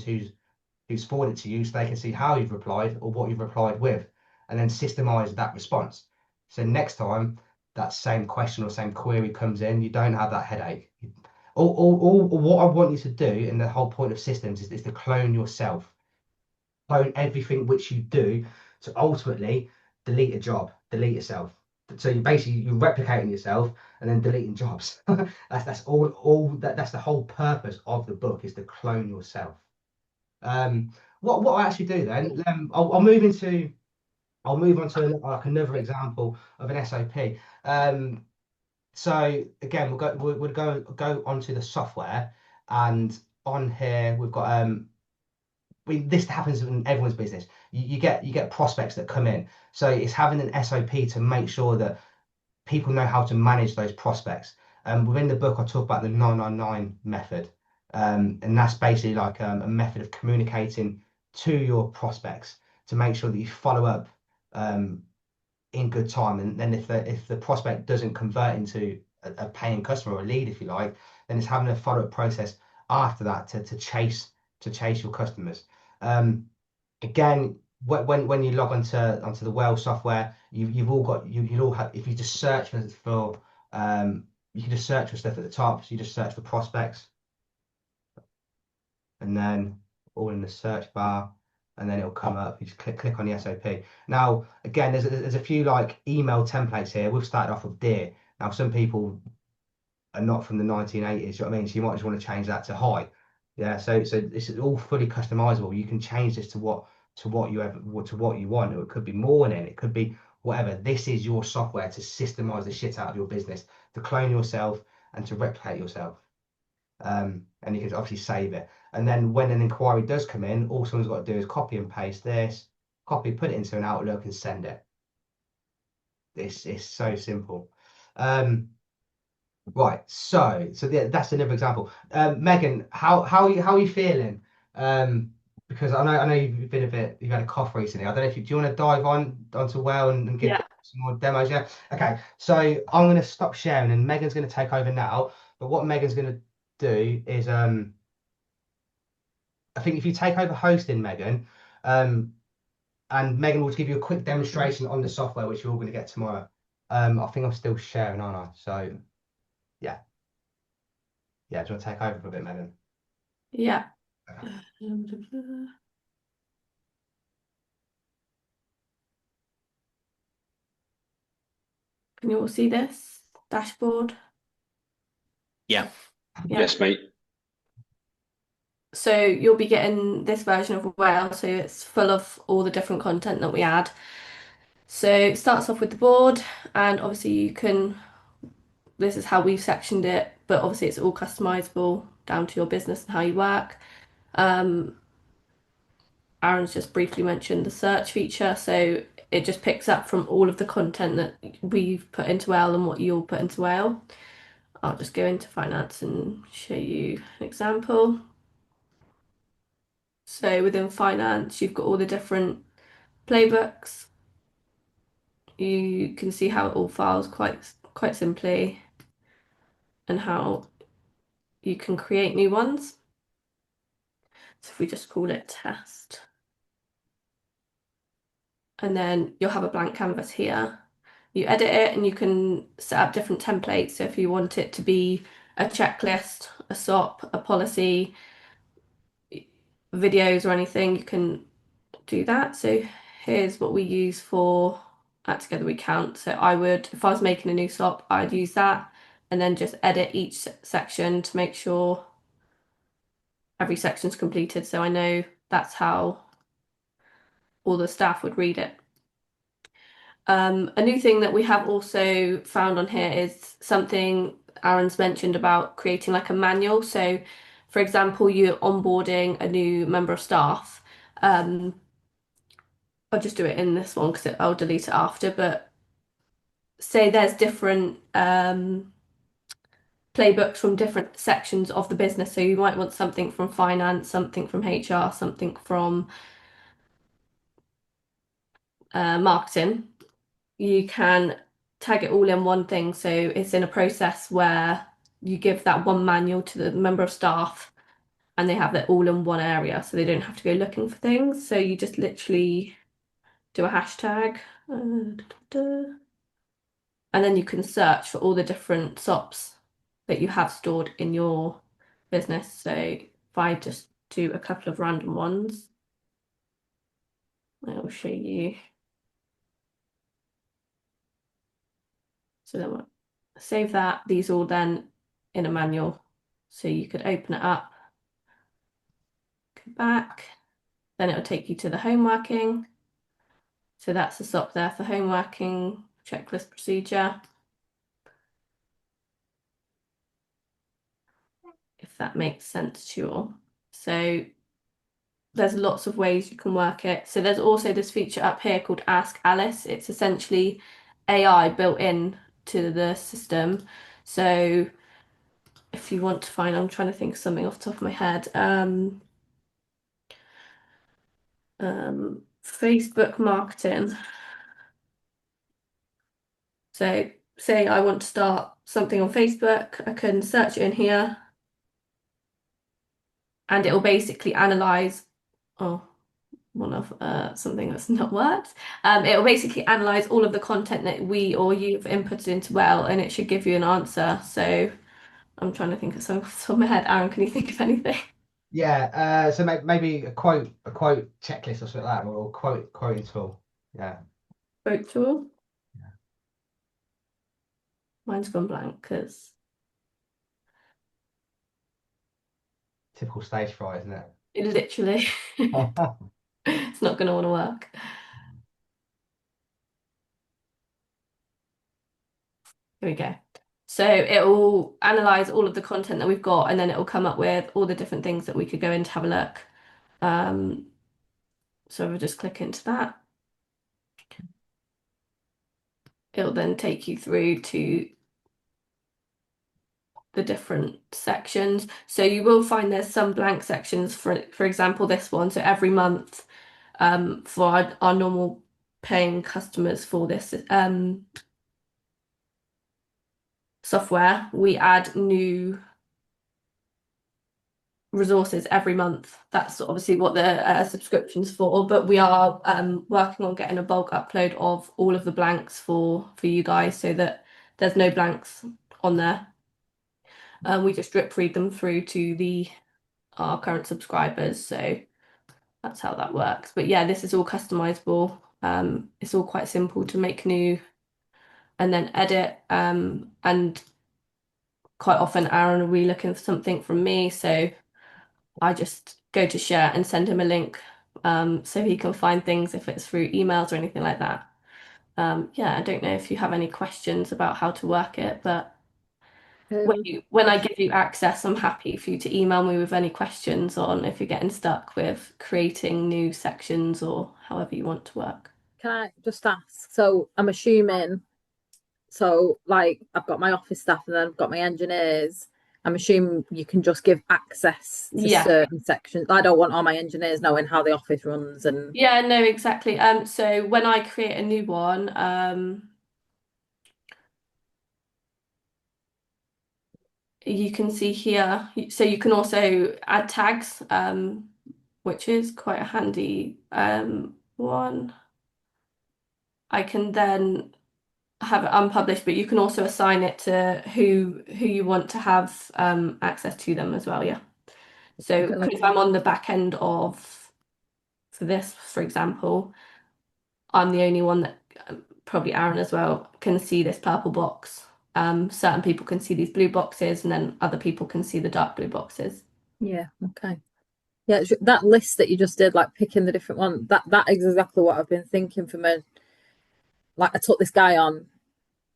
[SPEAKER 1] who's forwarded to you, so they can see how you've replied or what you've replied with, and then systemize that response. So next time that same question or same query comes in, you don't have that headache. all what I want you to do, and the whole point of systems is to clone yourself, clone everything which you do, to ultimately delete a job, delete yourself. So you basically you're replicating yourself and then deleting jobs. That's that's the whole purpose of the book, is to clone yourself. What I actually do then, I'll move on to like another example of an SOP. So again, we'll go onto the software, and on here we've got this happens in everyone's business. You get prospects that come in, so it's having an SOP to make sure that people know how to manage those prospects. Within the book, I talk about the 999 method, and that's basically like a method of communicating to your prospects to make sure that you follow up in good time. And then if the prospect doesn't convert into a paying customer or a lead, if you like, then it's having a follow-up process after that to chase your customers. Again, when you log onto the Well software, you'll all have, if you just search for you can just search for stuff at the top. So you just search for prospects, and then all in the search bar, and then it'll come up. You just click on the SOP. Now, again, there's a few like email templates here. We've started off with Dear. Now, some people are not from the 1980s. You know what I mean? So you might just want to change that to Hi. Yeah. So this is all fully customizable. You can change this to what you want. It could be morning. It could be whatever. This is your software to systemize the shit out of your business, to clone yourself and to replicate yourself. And you can obviously save it. And then when an inquiry does come in, all someone's got to do is copy and paste this, put it into an Outlook and send it. This is so simple. Right, so yeah, that's another example. Megan, how are you feeling? Because I know you've had a cough recently. I don't know if do you want to dive onto Well and give some more demos? Yeah. Okay, so I'm going to stop sharing and Megan's going to take over now. But what Megan's going to do is I think if you take over hosting, Megan, and Megan will give you a quick demonstration on the software, which you're all going to get tomorrow. I think I'm still sharing, aren't I? So yeah. Yeah, do you want to take over for a bit, Megan?
[SPEAKER 7] Yeah.
[SPEAKER 1] Okay.
[SPEAKER 7] Can you all see this dashboard?
[SPEAKER 2] Yeah.
[SPEAKER 10] Yes, mate.
[SPEAKER 7] So you'll be getting this version of Well, so it's full of all the different content that we add. So it starts off with the board, and obviously this is how we've sectioned it, but obviously it's all customizable down to your business and how you work. Aaron's just briefly mentioned the search feature, so it just picks up from all of the content that we've put into Well and what you'll put into Well. I'll just go into finance and show you an example. So within finance, you've got all the different playbooks. You can see how it all files quite simply and how you can create new ones. So if we just call it test, and then you'll have a blank canvas here. You edit it and you can set up different templates. So if you want it to be a checklist, a SOP, a policy, videos or anything, you can do that. So here's what we use for At Together We Count. So if I was making a new SOP, I'd use that and then just edit each section to make sure every section's completed. So I know that's how all the staff would read it. A new thing that we have also found on here is something Aaron's mentioned about creating like a manual. So, for example, you're onboarding a new member of staff. I'll just do it in this one because I'll delete it after. But say there's different playbooks from different sections of the business. So you might want something from finance, something from HR, something from marketing. You can tag it all in one thing. So it's in a process where you give that one manual to the member of staff and they have that all in one area. So they don't have to go looking for things. So you just literally do a hashtag. And then you can search for all the different SOPs that you have stored in your business. So if I just do a couple of random ones, I will show you. So then we'll save that. These all then in a manual. So you could open it up, go back, then it'll take you to the home working. So that's the stop there for home working, checklist procedure. If that makes sense to you all. So there's lots of ways you can work it. So there's also this feature up here called Ask Alice. It's essentially AI built in to the system. So if you want to find, I'm trying to think of something off the top of my head. Facebook marketing. So say I want to start something on Facebook, I can search it in here and it will basically analyze, something that's not worked. It will basically analyze all of the content that we or you've inputted into well, and it should give you an answer. So I'm trying to think of something off the top of my head. Aaron, can you think of anything?
[SPEAKER 1] Yeah, so maybe a quote checklist or something like that, or quoting tool. Yeah.
[SPEAKER 7] Quote tool. Yeah. Mine's gone blank because
[SPEAKER 1] typical stage fright, isn't it?
[SPEAKER 7] It literally. It's not going to want to work. Here we go. So it will analyze all of the content that we've got, and then it will come up with all the different things that we could go in to have a look. So we'll just click into that. It'll then take you through to the different sections. So you will find there's some blank sections, for example, this one. So every month, for our normal paying customers for this software, we add new resources every month. That's obviously what the subscription's for, but we are working on getting a bulk upload of all of the blanks for you guys so that there's no blanks on there. We just drip read them through to our current subscribers, so that's how that works. But yeah, this is all customizable. It's all quite simple to make new and then edit, and quite often Aaron will be looking for something from me, so I just go to share and send him a link, so he can find things if it's through emails or anything like that. Yeah, I don't know if you have any questions about how to work it, but when I give you access, I'm happy for you to email me with any questions on if you're getting stuck with creating new sections or however you want to work.
[SPEAKER 6] Can I just ask? So I'm assuming, like I've got my office staff and then I've got my engineers. I'm assuming you can just give access to certain sections. I don't want all my engineers knowing how the office runs and.
[SPEAKER 7] Yeah, no, exactly. So when I create a new one, you can see here, so you can also add tags, which is quite a handy one. I can then have it unpublished, but you can also assign it to who you want to have access to them as well. Yeah. So if I'm on the back end for this, for example, I'm the only one that, probably Aaron as well, can see this purple box. Certain people can see these blue boxes, and then other people can see the dark blue boxes.
[SPEAKER 6] Yeah. Okay. Yeah, that list that you just did, like picking the different one, that is exactly what I've been thinking for me. Like I took this guy on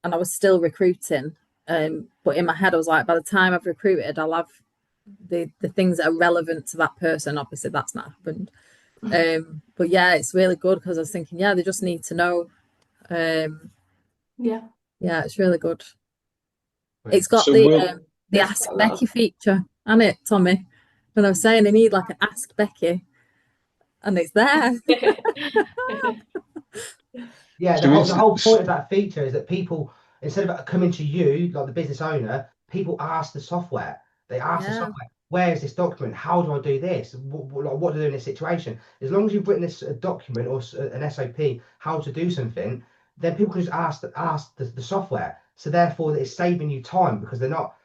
[SPEAKER 6] and I was still recruiting, but in my head I was like, by the time I've recruited, I'll have the things that are relevant to that person. Obviously that's not happened. But yeah, it's really good because I was thinking, yeah, they just need to know.
[SPEAKER 7] Yeah,
[SPEAKER 6] it's really good. It's got the Ask Becky feature, hasn't it, Tommy? And I was saying I need like an Ask Becky, and it's there.
[SPEAKER 1] Yeah, the whole point of that feature is that people, instead of coming to you, like the business owner, people ask the software. They ask the software, where is this document? How do I do this? What do I do in this situation? As long as you've written this document or an SOP, how to do something, then people can just ask the software. So therefore, it's saving you time because they're not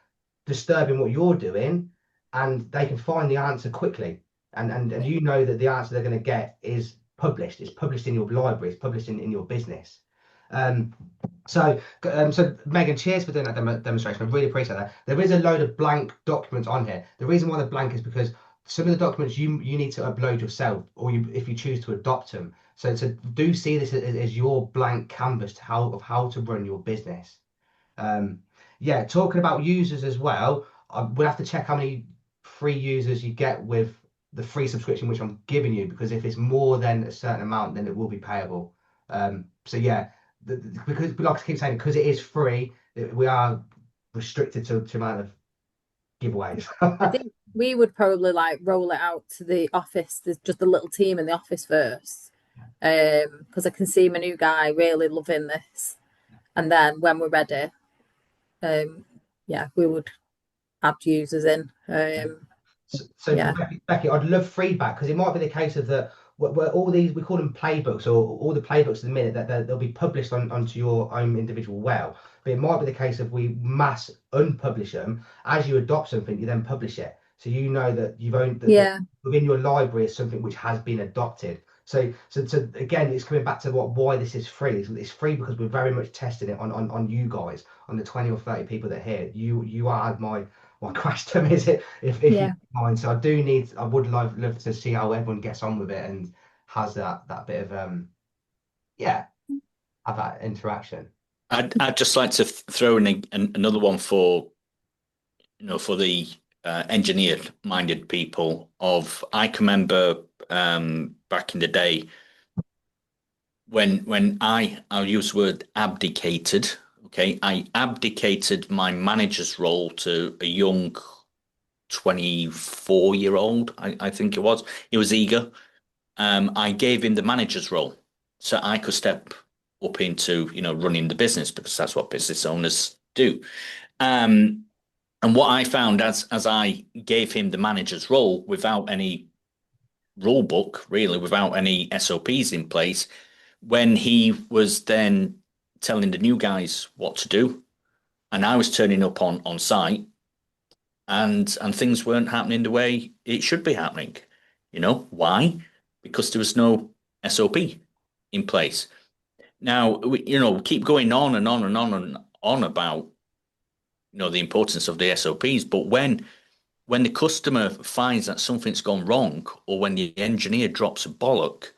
[SPEAKER 1] disturbing what you're doing, and they can find the answer quickly. And you know that the answer they're going to get is published. It's published in your library. It's published in your business. So Megan, cheers for doing that demonstration. I really appreciate that. There is a load of blank documents on here. The reason why they're blank is because some of the documents you need to upload yourself, or if you choose to adopt them. So do see this as your blank canvas of how to run your business. Yeah, talking about users as well, we'll have to check how many free users you get with the free subscription, which I'm giving you, because if it's more than a certain amount, then it will be payable. So yeah, because like I keep saying, because it is free, we are restricted to amount of giveaways.
[SPEAKER 6] I think we would probably like roll it out to the office. There's just a little team in the office first, because I can see my new guy really loving this, and then when we're ready, yeah, we would add users in.
[SPEAKER 1] So yeah. Becky, I'd love feedback, because it might be the case of that where all these, we call them playbooks, or all the playbooks at the minute, that they'll be published onto your own individual well. But it might be the case of we mass unpublish them. As you adopt something, you then publish it, so you know that you've owned that within your library is something which has been adopted. So again, it's coming back to why this is free. It's free because we're very much testing it on you guys, on the 20 or 30 people that are here. You are my question, is it, if you mind. So I would love to see how everyone gets on with it and has that bit of have that interaction.
[SPEAKER 2] I'd just like to throw in another one for the engineer minded people. I can remember back in the day when I'll use the word abdicated. Okay, I abdicated my manager's role to a young 24-year-old, I think it was. He was eager. I gave him the manager's role so I could step up into, running the business, because that's what business owners do. And what I found as I gave him the manager's role without any rule book, really, without any SOPs in place, when he was then telling the new guys what to do, and I was turning up on site, and things weren't happening the way it should be happening. Why? Because there was no SOP in place. Now we keep going on and on and on and on about the importance of the SOPs, but when the customer finds that something's gone wrong, or when the engineer drops a bollock,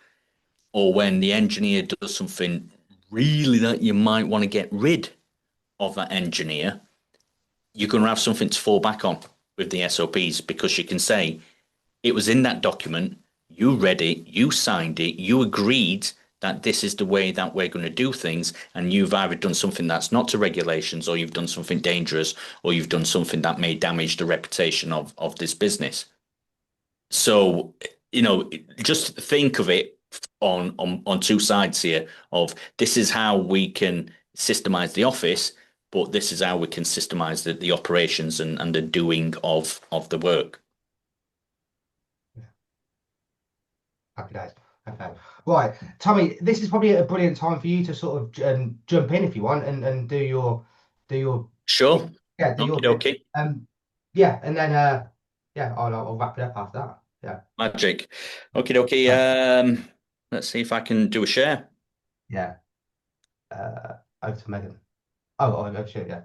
[SPEAKER 2] or when the engineer does something really that you might want to get rid of that engineer, you're going to have something to fall back on with the SOPs, because you can say, it was in that document, you read it, you signed it, you agreed that this is the way that we're going to do things, and you've either done something that's not to regulations, or you've done something dangerous, or you've done something that may damage the reputation of this business. So, just think of it on two sides here, of this is how we can systemize the office, but this is how we can systemize the operations and the doing of the work.
[SPEAKER 1] Happy days. Okay. Right, Tommy, this is probably a brilliant time for you to sort of jump in if you want and do your
[SPEAKER 2] sure.
[SPEAKER 1] Yeah, do your
[SPEAKER 2] okay.
[SPEAKER 1] Yeah, and then I'll wrap it up after that. Yeah.
[SPEAKER 2] Magic. Okay. Let's see if I can do a share.
[SPEAKER 1] Yeah. Over to Megan. Oh, shit, yeah.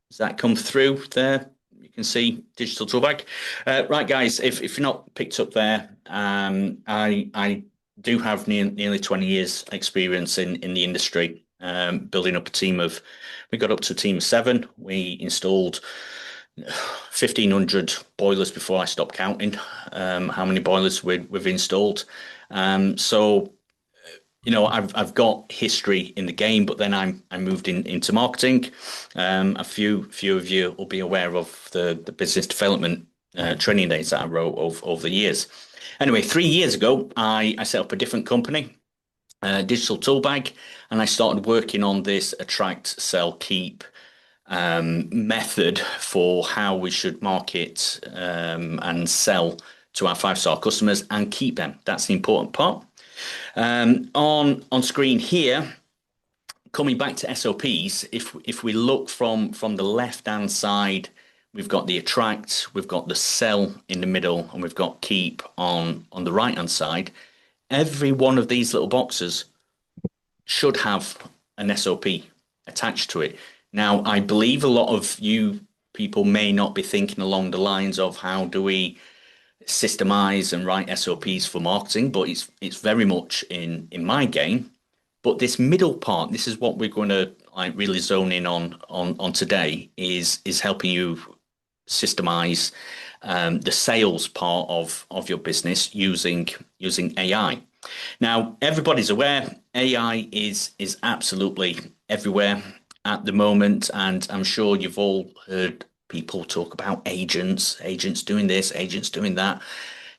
[SPEAKER 2] Does that come through there? You can see digital tool bag. Right, guys, if you're not picked up there, I do have nearly 20 years experience in the industry, building up a team of, we got up to a team of 7. We installed 1,500 boilers before I stopped counting how many boilers we've installed. So, I've got history in the game, but then I moved into marketing. A few of you will be aware of the business development training days that I wrote over the years. Anyway, 3 years ago, I set up a different company, Digital Tool Bag, and I started working on this attract, sell, keep method for how we should market and sell to our 5-star customers and keep them. That's the important part. On screen here, coming back to SOPs, if we look from the left-hand side, we've got the attract, we've got the sell in the middle, and we've got keep on the right-hand side. Every one of these little boxes should have an SOP attached to it. Now, I believe a lot of you people may not be thinking along the lines of how do we systemize and write SOPs for marketing, but it's very much in my game. But this middle part, this is what we're going to really zone in on today, is helping you systemize the sales part of your business using AI. Now, everybody's aware AI is absolutely everywhere at the moment, and I'm sure you've all heard people talk about agents doing this, agents doing that.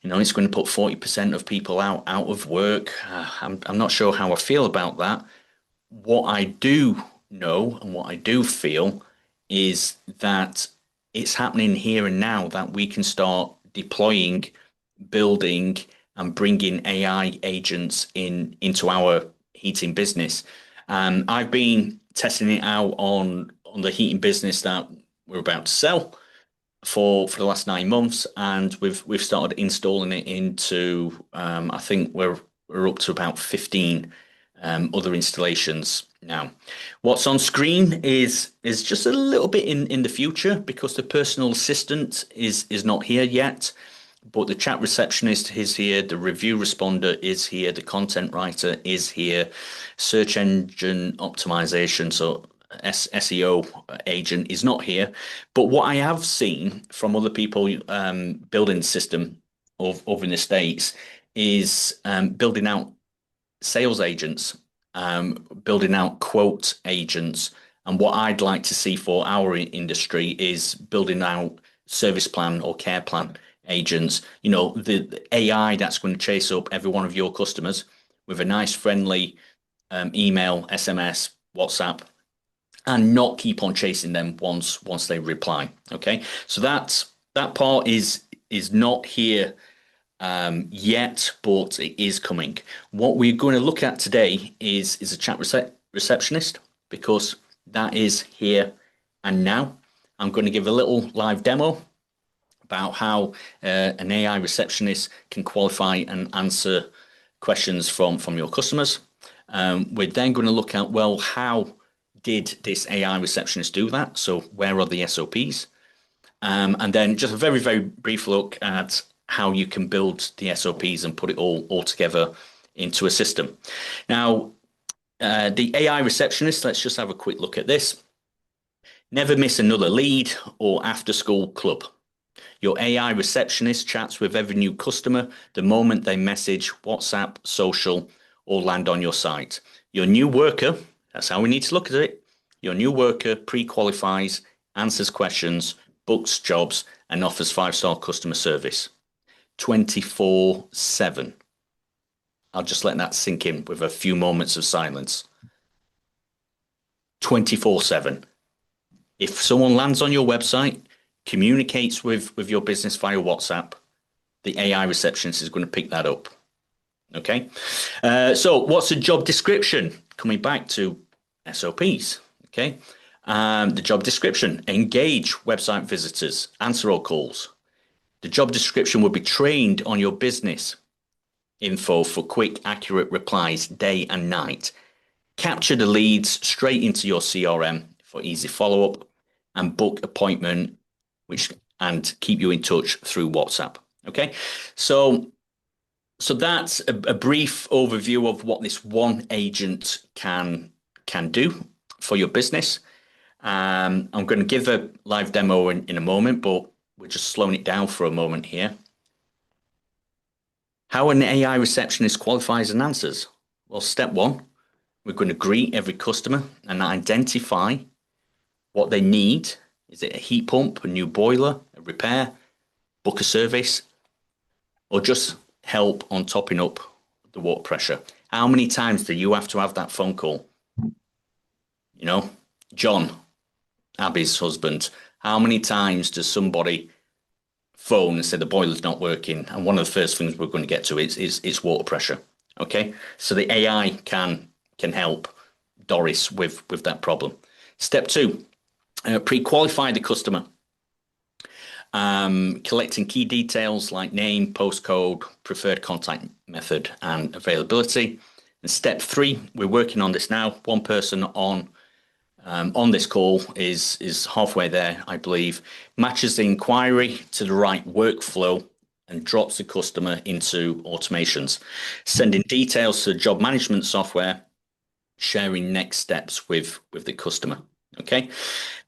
[SPEAKER 2] You know, it's going to put 40% of people out of work. I'm not sure how I feel about that. What I do know and what I do feel is that it's happening here and now, that we can start deploying, building, and bringing AI agents into our heating business. I've been testing it out on the heating business that we're about to sell for the last 9 months, and we've started installing it into I think we're up to about 15 other installations now. What's on screen is just a little bit in the future, because the personal assistant is not here yet, but the chat receptionist is here, the review responder is here, the content writer is here, search engine optimization, so SEO agent is not here. But what I have seen from other people building the system over in the States is building out sales agents, building out quote agents. And what I'd like to see for our industry is building out service plan or care plan agents. You know, the AI that's going to chase up every one of your customers with a nice friendly email, SMS, WhatsApp, and not keep on chasing them once they reply. Okay, so that part is not here yet, but it is coming. What we're going to look at today is a chat receptionist, because that is here and now. I'm going to give a little live demo about how an AI receptionist can qualify and answer questions from your customers. We're then going to look at, well, how did this AI receptionist do that? So where are the SOPs? And then just a very, very brief look at how you can build the SOPs and put it all together into a system. Now, the AI receptionist, let's just have a quick look at this. Never miss another lead or after-school club. Your AI receptionist chats with every new customer the moment they message, WhatsApp, social, or land on your site. Your new worker, that's how we need to look at it. Your new worker pre-qualifies, answers questions, books jobs, and offers 5-star customer service. 24/7. I'll just let that sink in with a few moments of silence. 24/7. If someone lands on your website, communicates with your business via WhatsApp, the AI receptionist is going to pick that up. Okay. So what's the job description? Coming back to SOPs. Okay. The job description: engage website visitors, answer all calls. The job description will be trained on your business info for quick, accurate replies day and night. Capture the leads straight into your CRM for easy follow-up, and book appointment, and keep you in touch through WhatsApp. Okay, so that's a brief overview of what this one agent can do for your business. I'm going to give a live demo in a moment, but we're just slowing it down for a moment here. How an AI receptionist qualifies and answers. Well, step one, we're going to greet every customer and identify what they need. Is it a heat pump, a new boiler, a repair, book a service, or just help on topping up the water pressure? How many times do you have to have that phone call? You know, John, Abby's husband, how many times does somebody phone and say the boiler's not working? And one of the first things we're going to get to is water pressure. Okay, so the AI can help Doris with that problem. Step 2, pre-qualify the customer. Collecting key details like name, postcode, preferred contact method, and availability. And step 3, we're working on this now. One person on this call is halfway there, I believe, matches the inquiry to the right workflow and drops the customer into automations, sending details to the job management software, sharing next steps with the customer. Okay,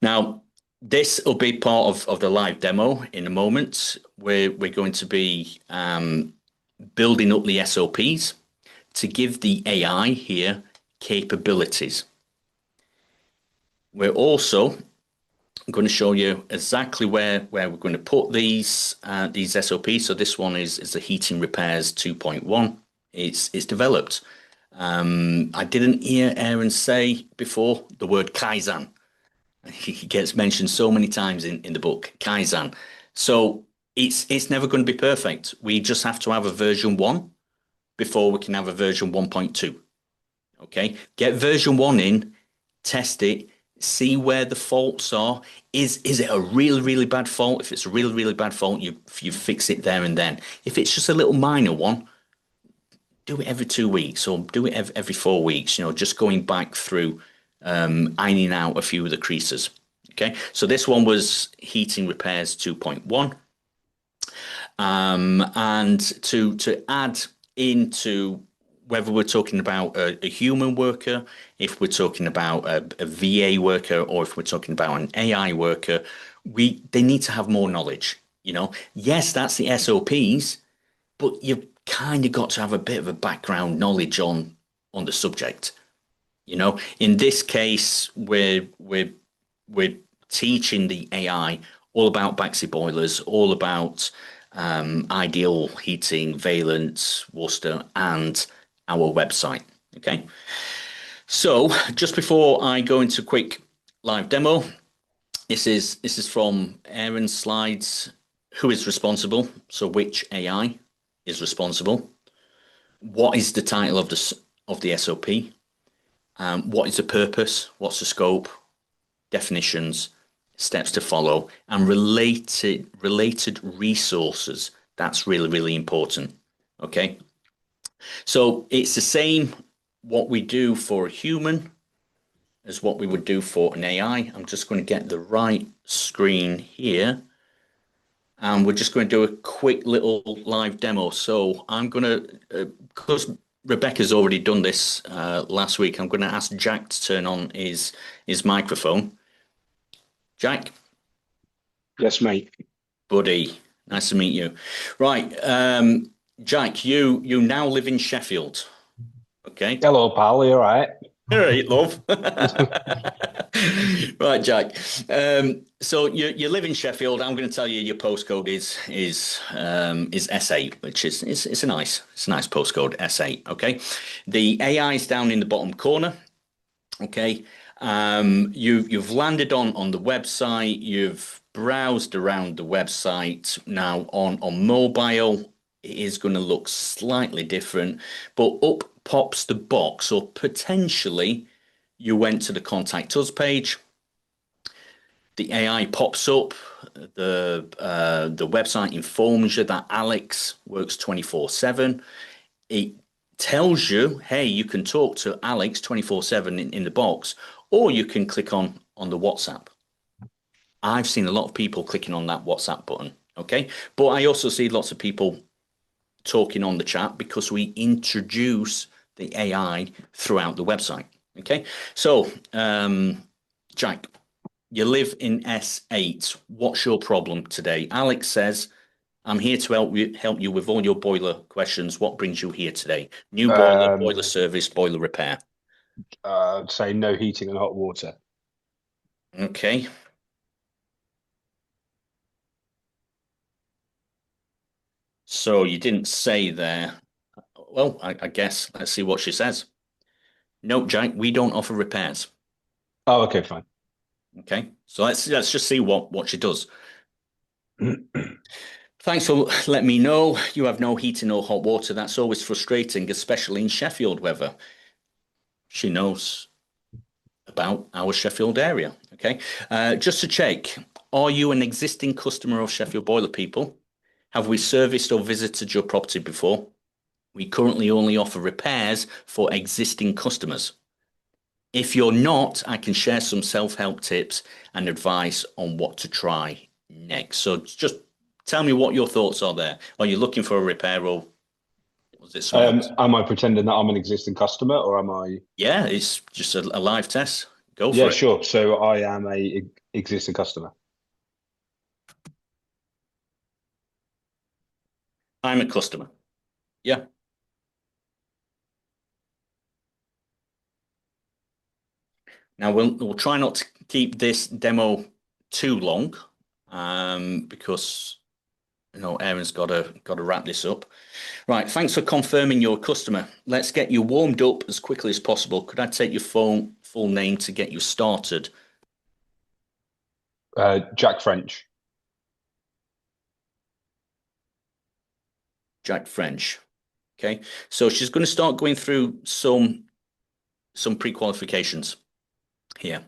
[SPEAKER 2] now this will be part of the live demo in a moment. We're going to be building up the SOPs to give the AI here capabilities. We're also going to show you exactly where we're going to put these SOPs. So this one is the heating repairs 2.1. It's developed. I didn't hear Aaron say before the word Kaizen. He gets mentioned so many times in the book, Kaizen. So it's never going to be perfect. We just have to have a version 1 before we can have a version 1.2. Okay, get version 1 in, test it, see where the faults are. Is it a really, really bad fault? If it's a really, really bad fault, you fix it there and then. If it's just a little minor one, do it every 2 weeks or do it every 4 weeks, just going back through ironing out a few of the creases. Okay, so this one was heating repairs 2.1. And to add into whether we're talking about a human worker, if we're talking about a VA worker, or if we're talking about an AI worker, they need to have more knowledge. Yes, that's the SOPs, but you've kind of got to have a bit of a background knowledge on the subject. In this case, we're teaching the AI all about Baxi boilers, all about ideal heating, Valent, Worcester, and our website. Okay. So just before I go into a quick live demo, this is from Aaron's slides. Who is responsible? So which AI is responsible? What is the title of the SOP? What is the purpose? What's the scope? Definitions, steps to follow, and related resources. That's really, really important. Okay. So it's the same what we do for a human as what we would do for an AI. I'm just going to get the right screen here. And we're just going to do a quick little live demo. So I'm going to, because Rebecca's already done this last week, I'm going to ask Jack to turn on his microphone. Jack?
[SPEAKER 10] Yes, mate.
[SPEAKER 2] Buddy, nice to meet you. Right, Jack, you now live in Sheffield. Okay.
[SPEAKER 10] Hello, pal. You all right?
[SPEAKER 2] All right, love. Right, Jack. So you live in Sheffield. I'm going to tell you your postcode is S8, which is it's a nice postcode, S8. Okay. The AI is down in the bottom corner. Okay. You've landed on the website. You've browsed around the website. Now on mobile, it is going to look slightly different, but up pops the box, or potentially you went to the Contact Us page. The AI pops up. The website informs you that Alex works 24/7. It tells you, hey, you can talk to Alex 24/7 in the box, or you can click on the WhatsApp. I've seen a lot of people clicking on that WhatsApp button. Okay, but I also see lots of people talking on the chat because we introduce the AI throughout the website. Okay, so Jack, you live in S8. What's your problem today? Alex says, I'm here to help you with all your boiler questions. What brings you here today? New boiler, boiler service, boiler repair.
[SPEAKER 10] Say no heating and hot water.
[SPEAKER 2] Okay. So you didn't say there. Well, I guess let's see what she says. No, Jack, we don't offer repairs.
[SPEAKER 10] Oh, okay, fine.
[SPEAKER 2] Okay, so let's just see what she does. Thanks for letting me know you have no heating or hot water. That's always frustrating, especially in Sheffield weather. She knows about our Sheffield area. Okay, just to check, are you an existing customer of Sheffield Boiler People? Have we serviced or visited your property before? We currently only offer repairs for existing customers. If you're not, I can share some self-help tips and advice on what to try next. So just tell me what your thoughts are there. Are you looking for a repair, or was it something else?
[SPEAKER 10] Am I pretending that I'm an existing customer, or am I?
[SPEAKER 2] Yeah, it's just a live test. Go for
[SPEAKER 10] Yeah,
[SPEAKER 2] it.
[SPEAKER 10] sure. So I am a existing customer.
[SPEAKER 2] I'm a customer. Yeah. Now we'll try not to keep this demo too long, because Aaron's got to wrap this up. Right. Thanks for confirming you're a customer. Let's get you warmed up as quickly as possible. Could I take your full name to get you started?
[SPEAKER 10] Jack French.
[SPEAKER 2] Jack French. Okay. So she's going to start going through some pre-qualifications here.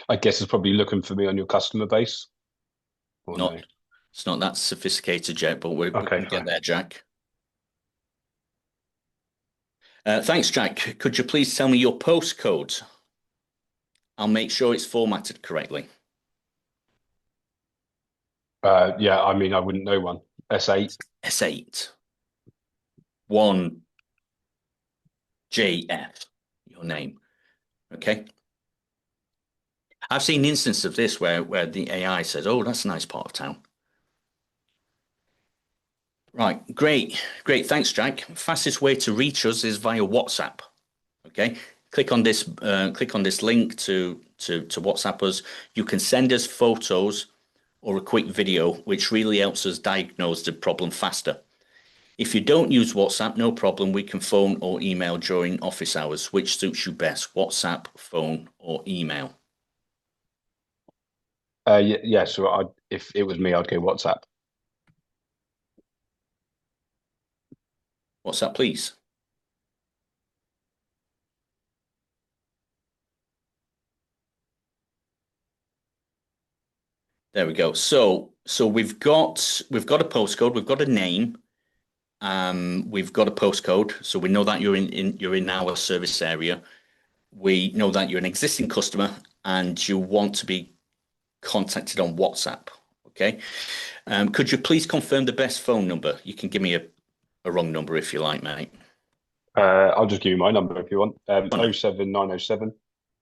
[SPEAKER 10] I guess it's probably looking for me on your customer base.
[SPEAKER 2] No, it's not that sophisticated yet, but we're going to get there, Jack. Thanks, Jack. Could you please tell me your postcode? I'll make sure it's formatted correctly.
[SPEAKER 10] Yeah, I mean, I wouldn't know one. S8.
[SPEAKER 2] S8. 1 JF, your name. Okay. I've seen instances of this where the AI says, oh, that's a nice part of town. Right, great. Thanks, Jack. Fastest way to reach us is via WhatsApp. Okay, click on this link to WhatsApp us. You can send us photos or a quick video, which really helps us diagnose the problem faster. If you don't use WhatsApp, no problem. We can phone or email during office hours. Which suits you best, WhatsApp, phone, or email?
[SPEAKER 10] Yeah. So if it was me, I'd go WhatsApp.
[SPEAKER 2] WhatsApp, please. There we go. So we've got a postcode, we've got a name, we've got a postcode, so we know that you're in our service area. We know that you're an existing customer and you want to be contacted on WhatsApp. Okay. Could you please confirm the best phone number? You can give me a wrong number if you like, mate.
[SPEAKER 10] I'll just give you my number if you want. 07907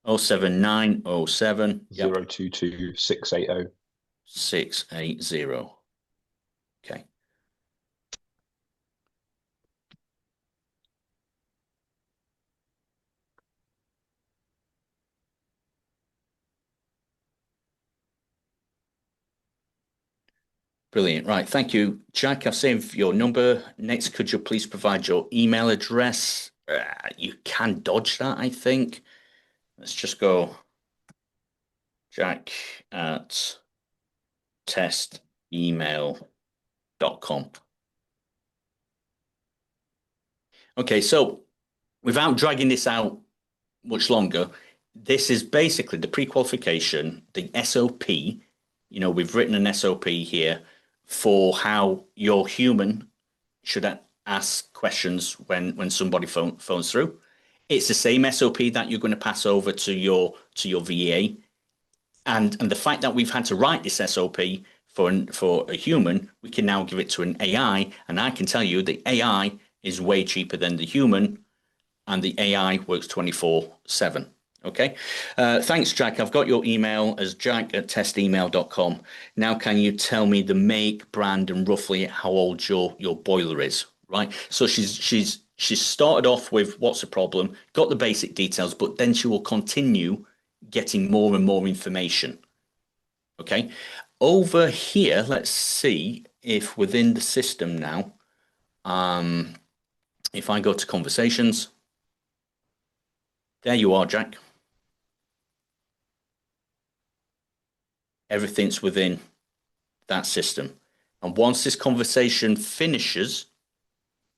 [SPEAKER 2] 07907
[SPEAKER 10] 022 680.
[SPEAKER 2] 680. Okay. Brilliant. Right. Thank you, Jack. I've saved your number. Next, could you please provide your email address? You can dodge that, I think. Let's just go Jack at testemail.com. Okay, so without dragging this out much longer, this is basically the pre-qualification, the SOP. We've written an SOP here for how your human should ask questions when somebody phones through. It's the same SOP that you're going to pass over to your VA. And the fact that we've had to write this SOP for a human, we can now give it to an AI, and I can tell you the AI is way cheaper than the human, and the AI works 24/7. Okay. Thanks, Jack. I've got your email as jack@testemail.com. Now, can you tell me the make, brand, and roughly how old your boiler is? Right. So she's started off with what's the problem, got the basic details, but then she will continue getting more and more information. Okay. Over here, let's see if within the system now, if I go to conversations, there you are, Jack. Everything's within that system. And once this conversation finishes,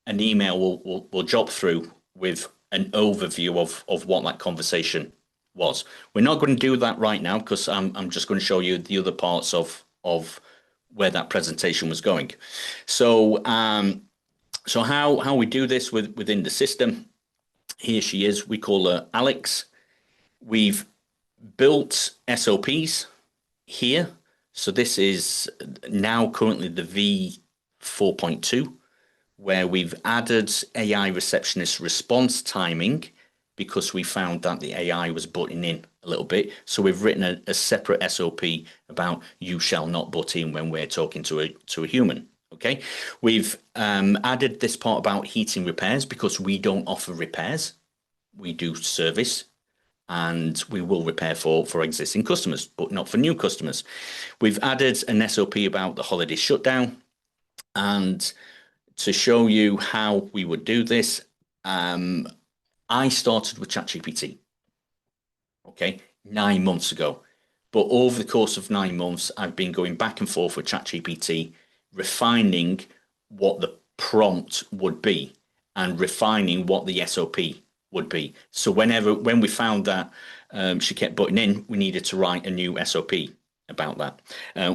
[SPEAKER 2] an email will drop through with an overview of what that conversation was. We're not going to do that right now because I'm just going to show you the other parts of where that presentation was going. So so how we do this within the system, here she is, we call her Alex. We've built SOPs here. So this is now currently the V4.2, where we've added AI receptionist response timing because we found that the AI was butting in a little bit. So we've written a separate SOP about you shall not butt in when we're talking to a human. Okay, we've added this part about heating repairs because we don't offer repairs. We do service, and we will repair for existing customers, but not for new customers. We've added an SOP about the holiday shutdown, and to show you how we would do this, I started with ChatGPT, okay, 9 months ago. But over the course of 9 months, I've been going back and forth with ChatGPT, refining what the prompt would be and refining what the SOP would be. So when we found that she kept butting in, we needed to write a new SOP about that.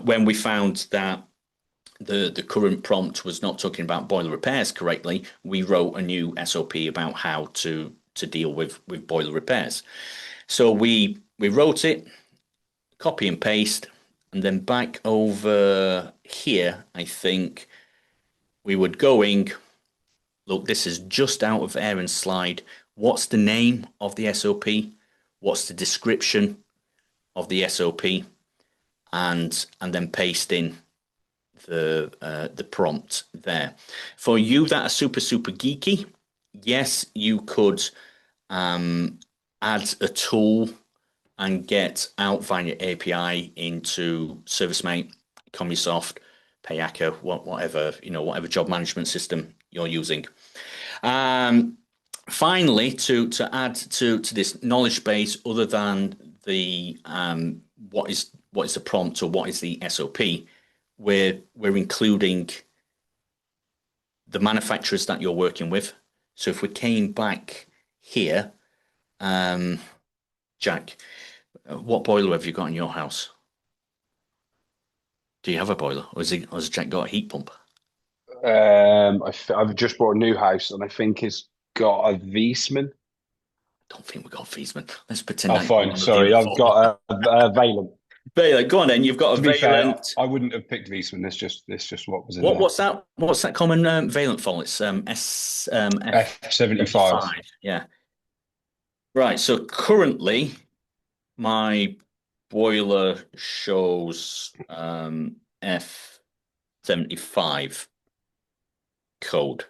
[SPEAKER 2] When we found that the current prompt was not talking about boiler repairs correctly, we wrote a new SOP about how to deal with boiler repairs. So we wrote it, copy and paste, and then back over here, I think we were going, look, this is just out of Aaron's slide. What's the name of the SOP? What's the description of the SOP? And then paste in the prompt there. For you that are super geeky, yes, you could add a tool and get out via API into ServiceMate, Commusoft, Payaka, whatever job management system you're using. Finally, to add to this knowledge base, other than the what is the prompt or what is the SOP, we're including the manufacturers that you're working with. So if we came back here, Jack, what boiler have you got in your house? Do you have a boiler, or has Jack got a heat pump?
[SPEAKER 10] I've just bought a new house, and I think it's got a Viessmann.
[SPEAKER 2] I don't think we've got a Viessmann. Let's pretend.
[SPEAKER 10] Oh, fine. Sorry, I've got a Valent.
[SPEAKER 2] Valent, go on then. You've got a Valent.
[SPEAKER 10] Fair, I wouldn't have picked Viessmann. It's just what was in there.
[SPEAKER 2] What's that? What's that common Valent fault? It's
[SPEAKER 10] F75.
[SPEAKER 2] Yeah. Right. So currently, my boiler shows F75 code.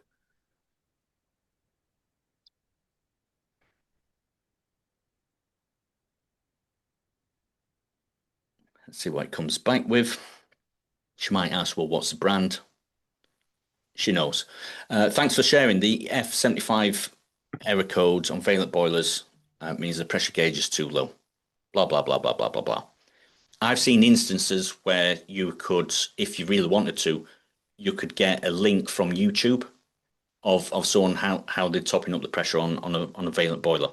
[SPEAKER 2] Let's see what it comes back with. She might ask, well, what's the brand? She knows. Thanks for sharing. The F75 error codes on Valent boilers means the pressure gauge is too low. Blah, blah, blah, blah, blah, blah, blah. I've seen instances where you could, if you really wanted to, you could get a link from YouTube of someone how they're topping up the pressure on a Valent boiler.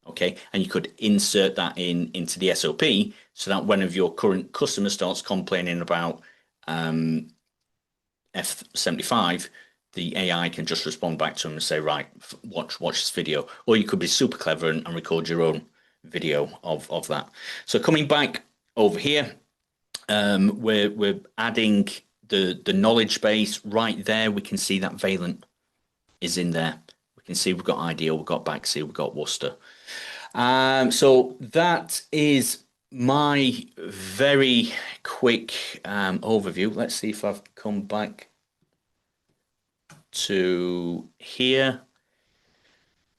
[SPEAKER 2] Okay, and you could insert that into the SOP so that one of your current customers starts complaining about F75, the AI can just respond back to them and say, right, watch this video. Or you could be super clever and record your own video of that. So coming back over here, we're adding the knowledge base right there. We can see that Valent is in there. We can see we've got Ideal, we've got Baxi, we've got Worcester. So that is my very quick overview. Let's see if I've come back to here.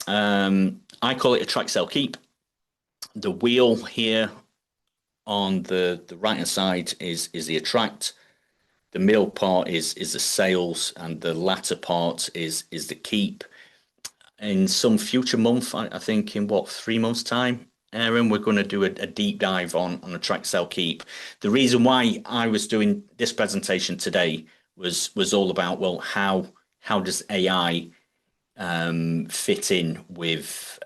[SPEAKER 2] I call it a track, sell, keep. The wheel here on the right hand side is the attract. The middle part is the sales, and the latter part is the keep. In some future month, I think in 3 months' time, Aaron, we're going to do a deep dive on a track, sell, keep. The reason why I was doing this presentation today was all about, well, how does AI fit in with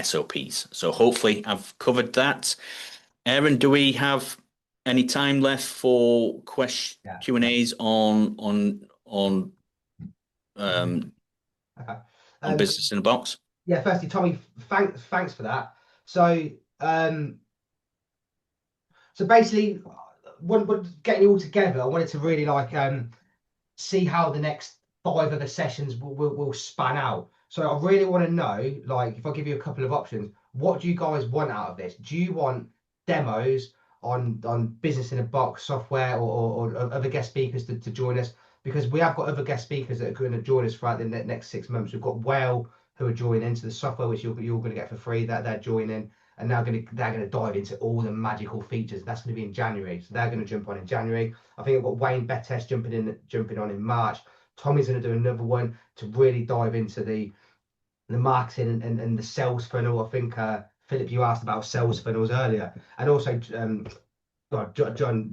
[SPEAKER 2] SOPs. So hopefully I've covered that. Aaron, do we have any time left for Q&As on Business in a Box?
[SPEAKER 1] Yeah, firstly, Tommy, thanks for that. So basically, when getting it all together, I wanted to really see how the next 5 other sessions will span out. So I really want to know, like, if I give you a couple of options, what do you guys want out of this? Do you want demos on Business in a Box software or other guest speakers to join us? Because we have got other guest speakers that are going to join us throughout the next 6 months. We've got Whale who are joining into the software, which you're going to get for free. That they're joining, and they're going to dive into all the magical features. That's going to be in January, so they're going to jump on in January. I think I've got Wayne Bettes jumping on in March. Tommy's going to do another one to really dive into the marketing and the sales funnel. I think Philip, you asked about sales funnels earlier, and also John,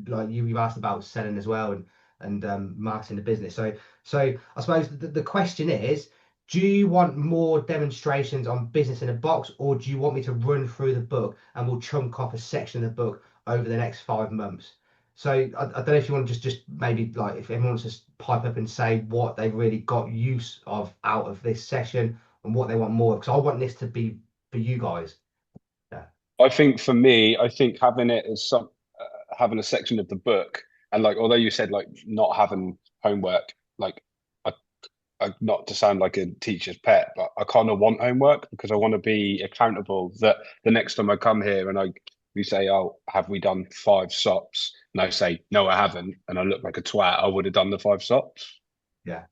[SPEAKER 1] like you asked about selling as well and marketing the business. So I suppose the question is, do you want more demonstrations on Business in a Box, or do you want me to run through the book and we'll chunk off a section of the book over the next 5 months? So I don't know if you want to just maybe, like, if everyone wants to pipe up and say what they really got use of out of this session and what they want more, because I want this to be for you guys. Yeah.
[SPEAKER 10] I think for me, I think having it as having a section of the book, and like, although you said like not having homework, like not to sound like a teacher's pet, but I kind of want homework because I want to be accountable that the next time I come here and we say, oh, have we done 5 SOPs? And I say, no, I haven't. And I look like a twat. I would have done the 5 SOPs.
[SPEAKER 1] Yeah.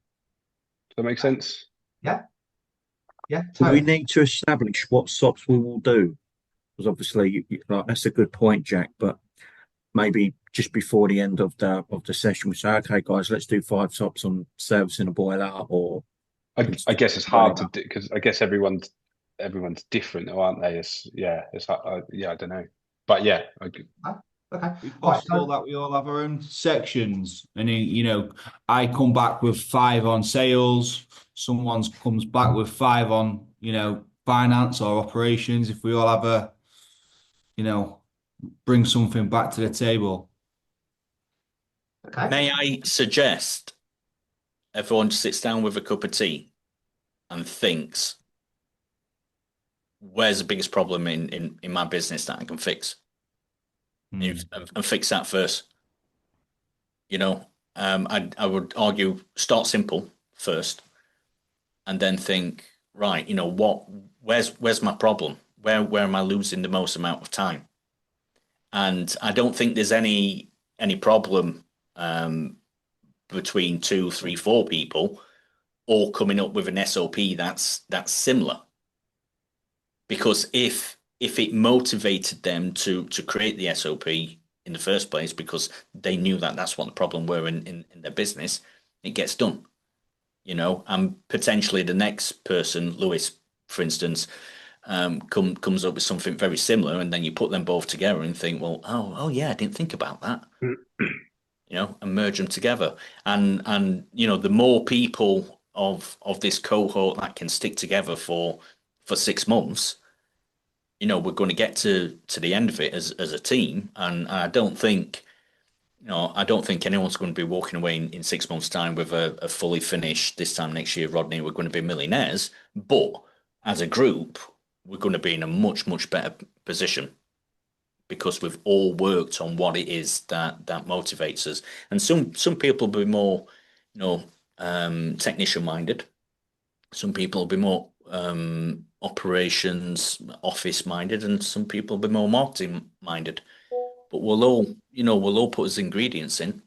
[SPEAKER 10] Does that make sense?
[SPEAKER 1] Yeah. Yeah.
[SPEAKER 8] Do we need to establish what SOPs we will do? Because obviously, that's a good point, Jack. But maybe just before the end of the session, we say, okay, guys, let's do 5 SOPs on servicing a boiler, or
[SPEAKER 10] I guess it's hard to do because I guess everyone's different, aren't they? It's hard, I don't know, but yeah.
[SPEAKER 1] Okay.
[SPEAKER 11] It's possible that we all have our own sections, and I come back with 5 on sales. Someone comes back with 5 on finance or operations. If we all have bring something back to the table.
[SPEAKER 1] Okay.
[SPEAKER 2] May I suggest everyone sits down with a cup of tea and thinks, where's the biggest problem in my business that I can fix? And fix that first. I would argue start simple first, and then think, right, where's my problem? Where am I losing the most amount of time? And I don't think there's any problem between 2, 3, 4 people all coming up with an SOP that's similar. Because if it motivated them to create the SOP in the first place because they knew that that's what the problem were in their business, it gets done. And potentially the next person, Lewis, for instance, comes up with something very similar, and then you put them both together and think, well, oh yeah, I didn't think about that. And merge them together. And the more people of this cohort that can stick together for 6 months, we're going to get to the end of it as a team. And I don't think anyone's going to be walking away in 6 months' time with a fully finished, this time next year, Rodney, we're going to be millionaires. But as a group, we're going to be in a much, much better position because we've all worked on what it is that motivates us. And some people will be more, technician minded. Some people will be more operations, office minded, and some people will be more marketing minded. But we'll all put his ingredients in.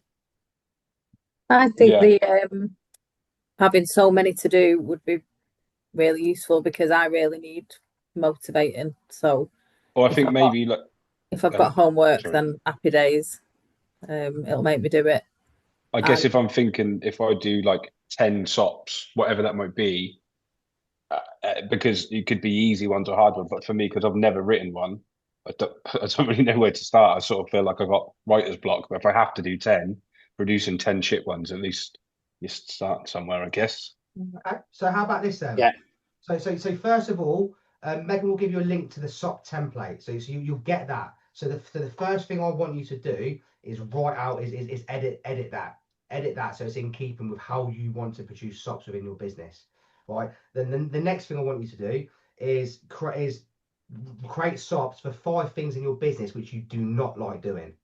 [SPEAKER 6] I think the having so many to do would be really useful because I really need motivating. So,
[SPEAKER 10] I think maybe
[SPEAKER 6] if I've got homework, then happy days. It'll make me do it.
[SPEAKER 10] I guess if I'm thinking, if I do like 10 SOPs, whatever that might be, because it could be easy ones or hard ones, but for me, because I've never written one, I don't really know where to start. I sort of feel like I've got writer's block. But if I have to do 10, producing 10 shit ones, at least you start somewhere, I guess.
[SPEAKER 1] Okay. So how about this then?
[SPEAKER 5] Yeah.
[SPEAKER 1] So first of all, Megan will give you a link to the SOP template. So you'll get that. So the first thing I want you to do is write out is edit that so it's in keeping with how you want to produce SOPs within your business, right? Then the next thing I want you to do is create SOPs for 5 things in your business which you do not like doing.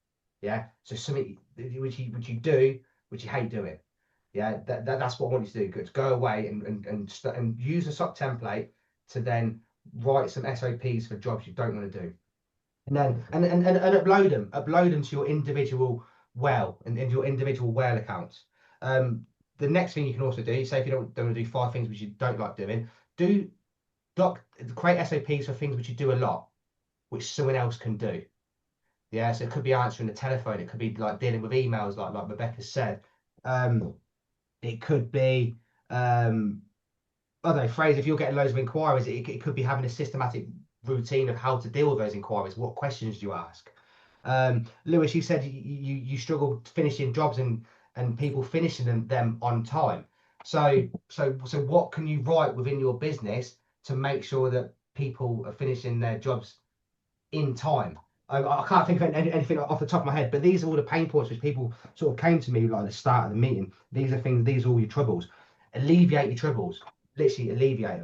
[SPEAKER 1] Yeah. So something which you do which you hate doing. Yeah, that's what I want you to do. Go away and use a SOP template to then write some SOPs for jobs you don't want to do, and then and upload them to your individual and your individual well accounts. The next thing you can also do, say if you don't want to do 5 things which you don't like doing, create SOPs for things which you do a lot, which someone else can do. Yeah, so it could be answering the telephone, it could be like dealing with emails, like Rebecca said. It could be, I don't know, Fraser, if you're getting loads of inquiries, it could be having a systematic routine of how to deal with those inquiries. What questions do you ask? Lewis, you said you struggle finishing jobs and people finishing them on time. So what can you write within your business to make sure that people are finishing their jobs in time? I can't think of anything off the top of my head, but these are all the pain points which people sort of came to me like at the start of the meeting. These are all your troubles. Alleviate your troubles. Literally alleviate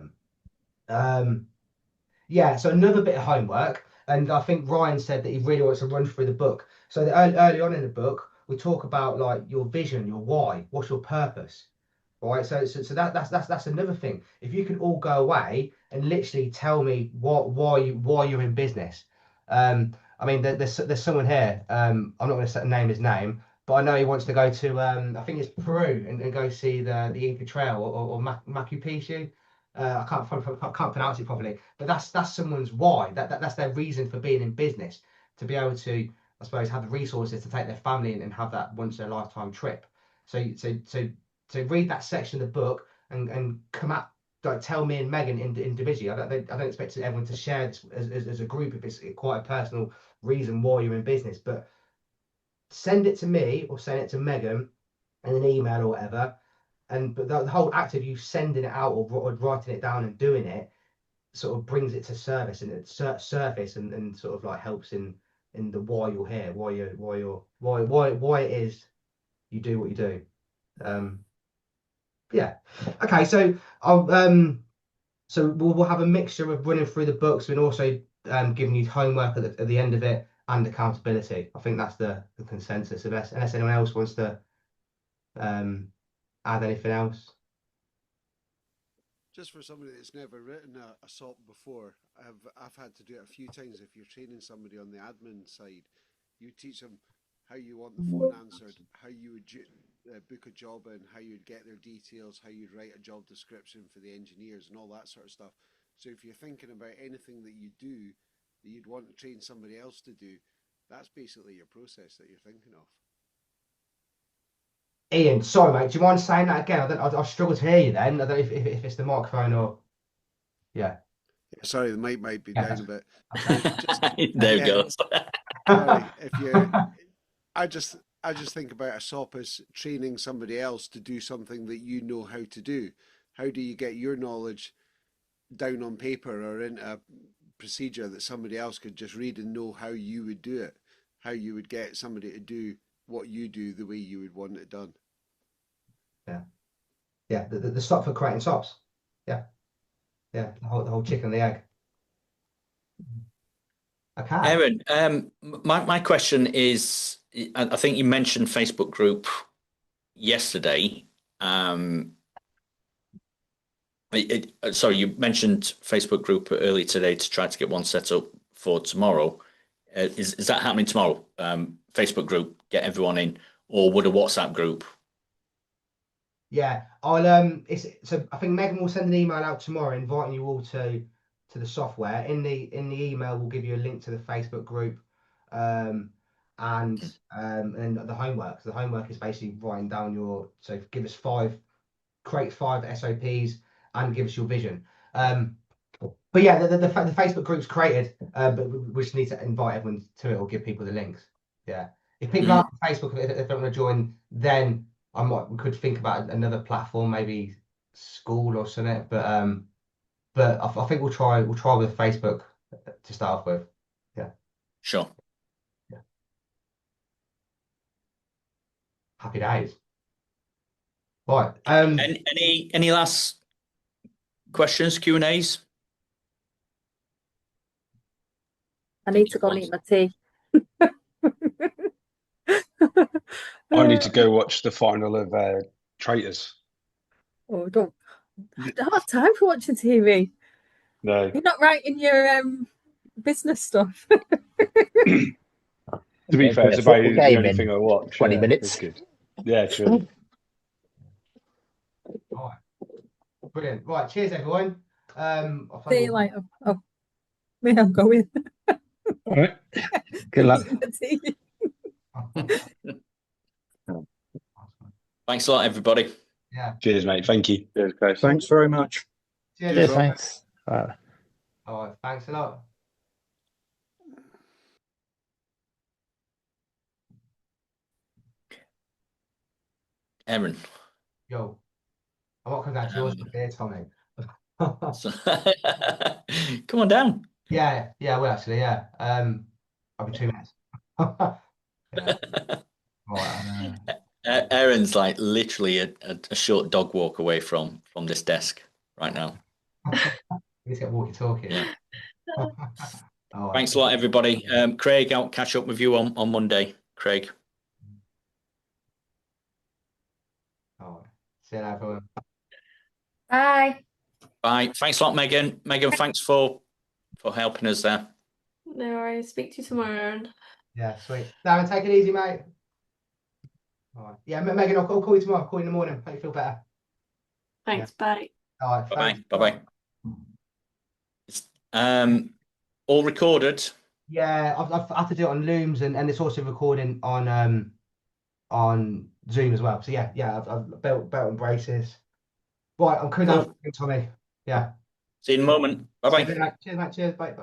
[SPEAKER 1] them. Yeah, so another bit of homework, and I think Ryan said that he really wants to run through the book. So early on in the book, we talk about like your vision, your why, what's your purpose, right? So that's another thing. If you can all go away and literally tell me why you're in business. I mean, there's someone here. I'm not going to name his name, but I know he wants to go to I think it's Peru and go see the Inca Trail or Machu Picchu. I can't pronounce it properly, but that's someone's why. That's their reason for being in business, to be able to, I suppose, have the resources to take their family and have that once in a lifetime trip. So read that section of the book and come at, like, tell me and Megan individually. I don't expect everyone to share this as a group if it's quite a personal reason why you're in business, but send it to me or send it to Megan in an email or whatever. But the whole act of you sending it out or writing it down and doing it sort of brings it to surface and sort of like helps in the why you're here, why it is you do what you do. Yeah. Okay. So we'll have a mixture of running through the books and also giving you homework at the end of it and accountability. I think that's the consensus. Unless anyone else wants to add anything else.
[SPEAKER 4] Just for somebody that's never written a SOP before, I've had to do it a few times. If you're training somebody on the admin side, you teach them how you want the phone answered, how you would book a job in, how you'd get their details, how you'd write a job description for the engineers and all that sort of stuff. So if you're thinking about anything that you do that you'd want to train somebody else to do, that's basically your process that you're thinking of.
[SPEAKER 1] Ian, sorry, mate. Do you mind saying that again? I struggle to hear you then. I don't know if it's the microphone or... Yeah.
[SPEAKER 4] Sorry, the mic might be down a bit.
[SPEAKER 2] There it goes.
[SPEAKER 4] Sorry, I just think about a SOP as training somebody else to do something that you know how to do. How do you get your knowledge down on paper or in a procedure that somebody else could just read and know how you would do it? How you would get somebody to do what you do the way you would want it done.
[SPEAKER 1] Yeah, the SOP for creating SOPs. Yeah, the whole chicken and the egg. Okay.
[SPEAKER 2] Aaron, my question is, I think you mentioned Facebook group yesterday. Sorry, you mentioned Facebook group early today to try to get one set up for tomorrow. Is that happening tomorrow? Facebook group, get everyone in, or would a WhatsApp group?
[SPEAKER 1] Yeah, I'll so I think Megan will send an email out tomorrow inviting you all to the software. In the email, we'll give you a link to the Facebook group, and the homework. So the homework is basically writing down give us create 5 SOPs and give us your vision. But yeah, the Facebook group's created, but we just need to invite everyone to it or give people the links. Yeah, if people aren't on Facebook, if they don't want to join, then we could think about another platform, maybe school or something. But I think we'll try with Facebook to start off with. Yeah.
[SPEAKER 2] Sure.
[SPEAKER 1] Yeah. Happy days. Right.
[SPEAKER 2] Any last questions, Q&As?
[SPEAKER 6] I need to go and eat my tea.
[SPEAKER 10] I need to go watch the final of Traitors.
[SPEAKER 6] Oh, I don't have time for watching TV.
[SPEAKER 10] No.
[SPEAKER 6] You're not writing your business stuff.
[SPEAKER 10] To be fair, it's about the only thing I watch.
[SPEAKER 12] 20 minutes.
[SPEAKER 10] It's good. Yeah, true.
[SPEAKER 1] All right. Brilliant. Right. Cheers, everyone.
[SPEAKER 6] See you later. Oh, me, I'm going.
[SPEAKER 12] All right. Good luck.
[SPEAKER 2] Thanks a lot, everybody.
[SPEAKER 1] Yeah.
[SPEAKER 10] Cheers, mate. Thank you.
[SPEAKER 5] Cheers, guys.
[SPEAKER 8] Thanks very much.
[SPEAKER 1] Cheers,
[SPEAKER 12] Thanks.
[SPEAKER 1] All right. Thanks a lot.
[SPEAKER 2] Aaron.
[SPEAKER 1] Yo. I'm not coming down to yours for beer, Tommy.
[SPEAKER 2] Come on down.
[SPEAKER 1] Yeah, well, actually, yeah. I'll be 2 minutes. Yeah. Right,
[SPEAKER 2] Aaron's like literally a short dog walk away from this desk right now.
[SPEAKER 1] Let's get walkie-talkie. Yeah. Right.
[SPEAKER 2] Thanks a lot, everybody. Craig, I'll catch up with you on Monday. Craig.
[SPEAKER 1] All right. See you later, everyone.
[SPEAKER 7] Bye.
[SPEAKER 2] Bye. Thanks a lot, Megan. Megan, thanks for helping us there.
[SPEAKER 7] No worries. Speak to you tomorrow.
[SPEAKER 1] Yeah, sweet. Darren, take it easy, mate. All right. Yeah, Megan, I'll call you tomorrow. I'll call you in the morning. Hope you feel better.
[SPEAKER 7] Thanks. Bye.
[SPEAKER 1] All right.
[SPEAKER 2] Bye-bye. Bye-bye. All recorded.
[SPEAKER 1] Yeah, I've had to do it on Looms and it's also recording on Zoom as well. So yeah, I've belt and braces. Right, I'm coming down, Tommy. Yeah.
[SPEAKER 2] See you in a moment. Bye-bye.
[SPEAKER 1] Cheers, mate. Cheers. Bye.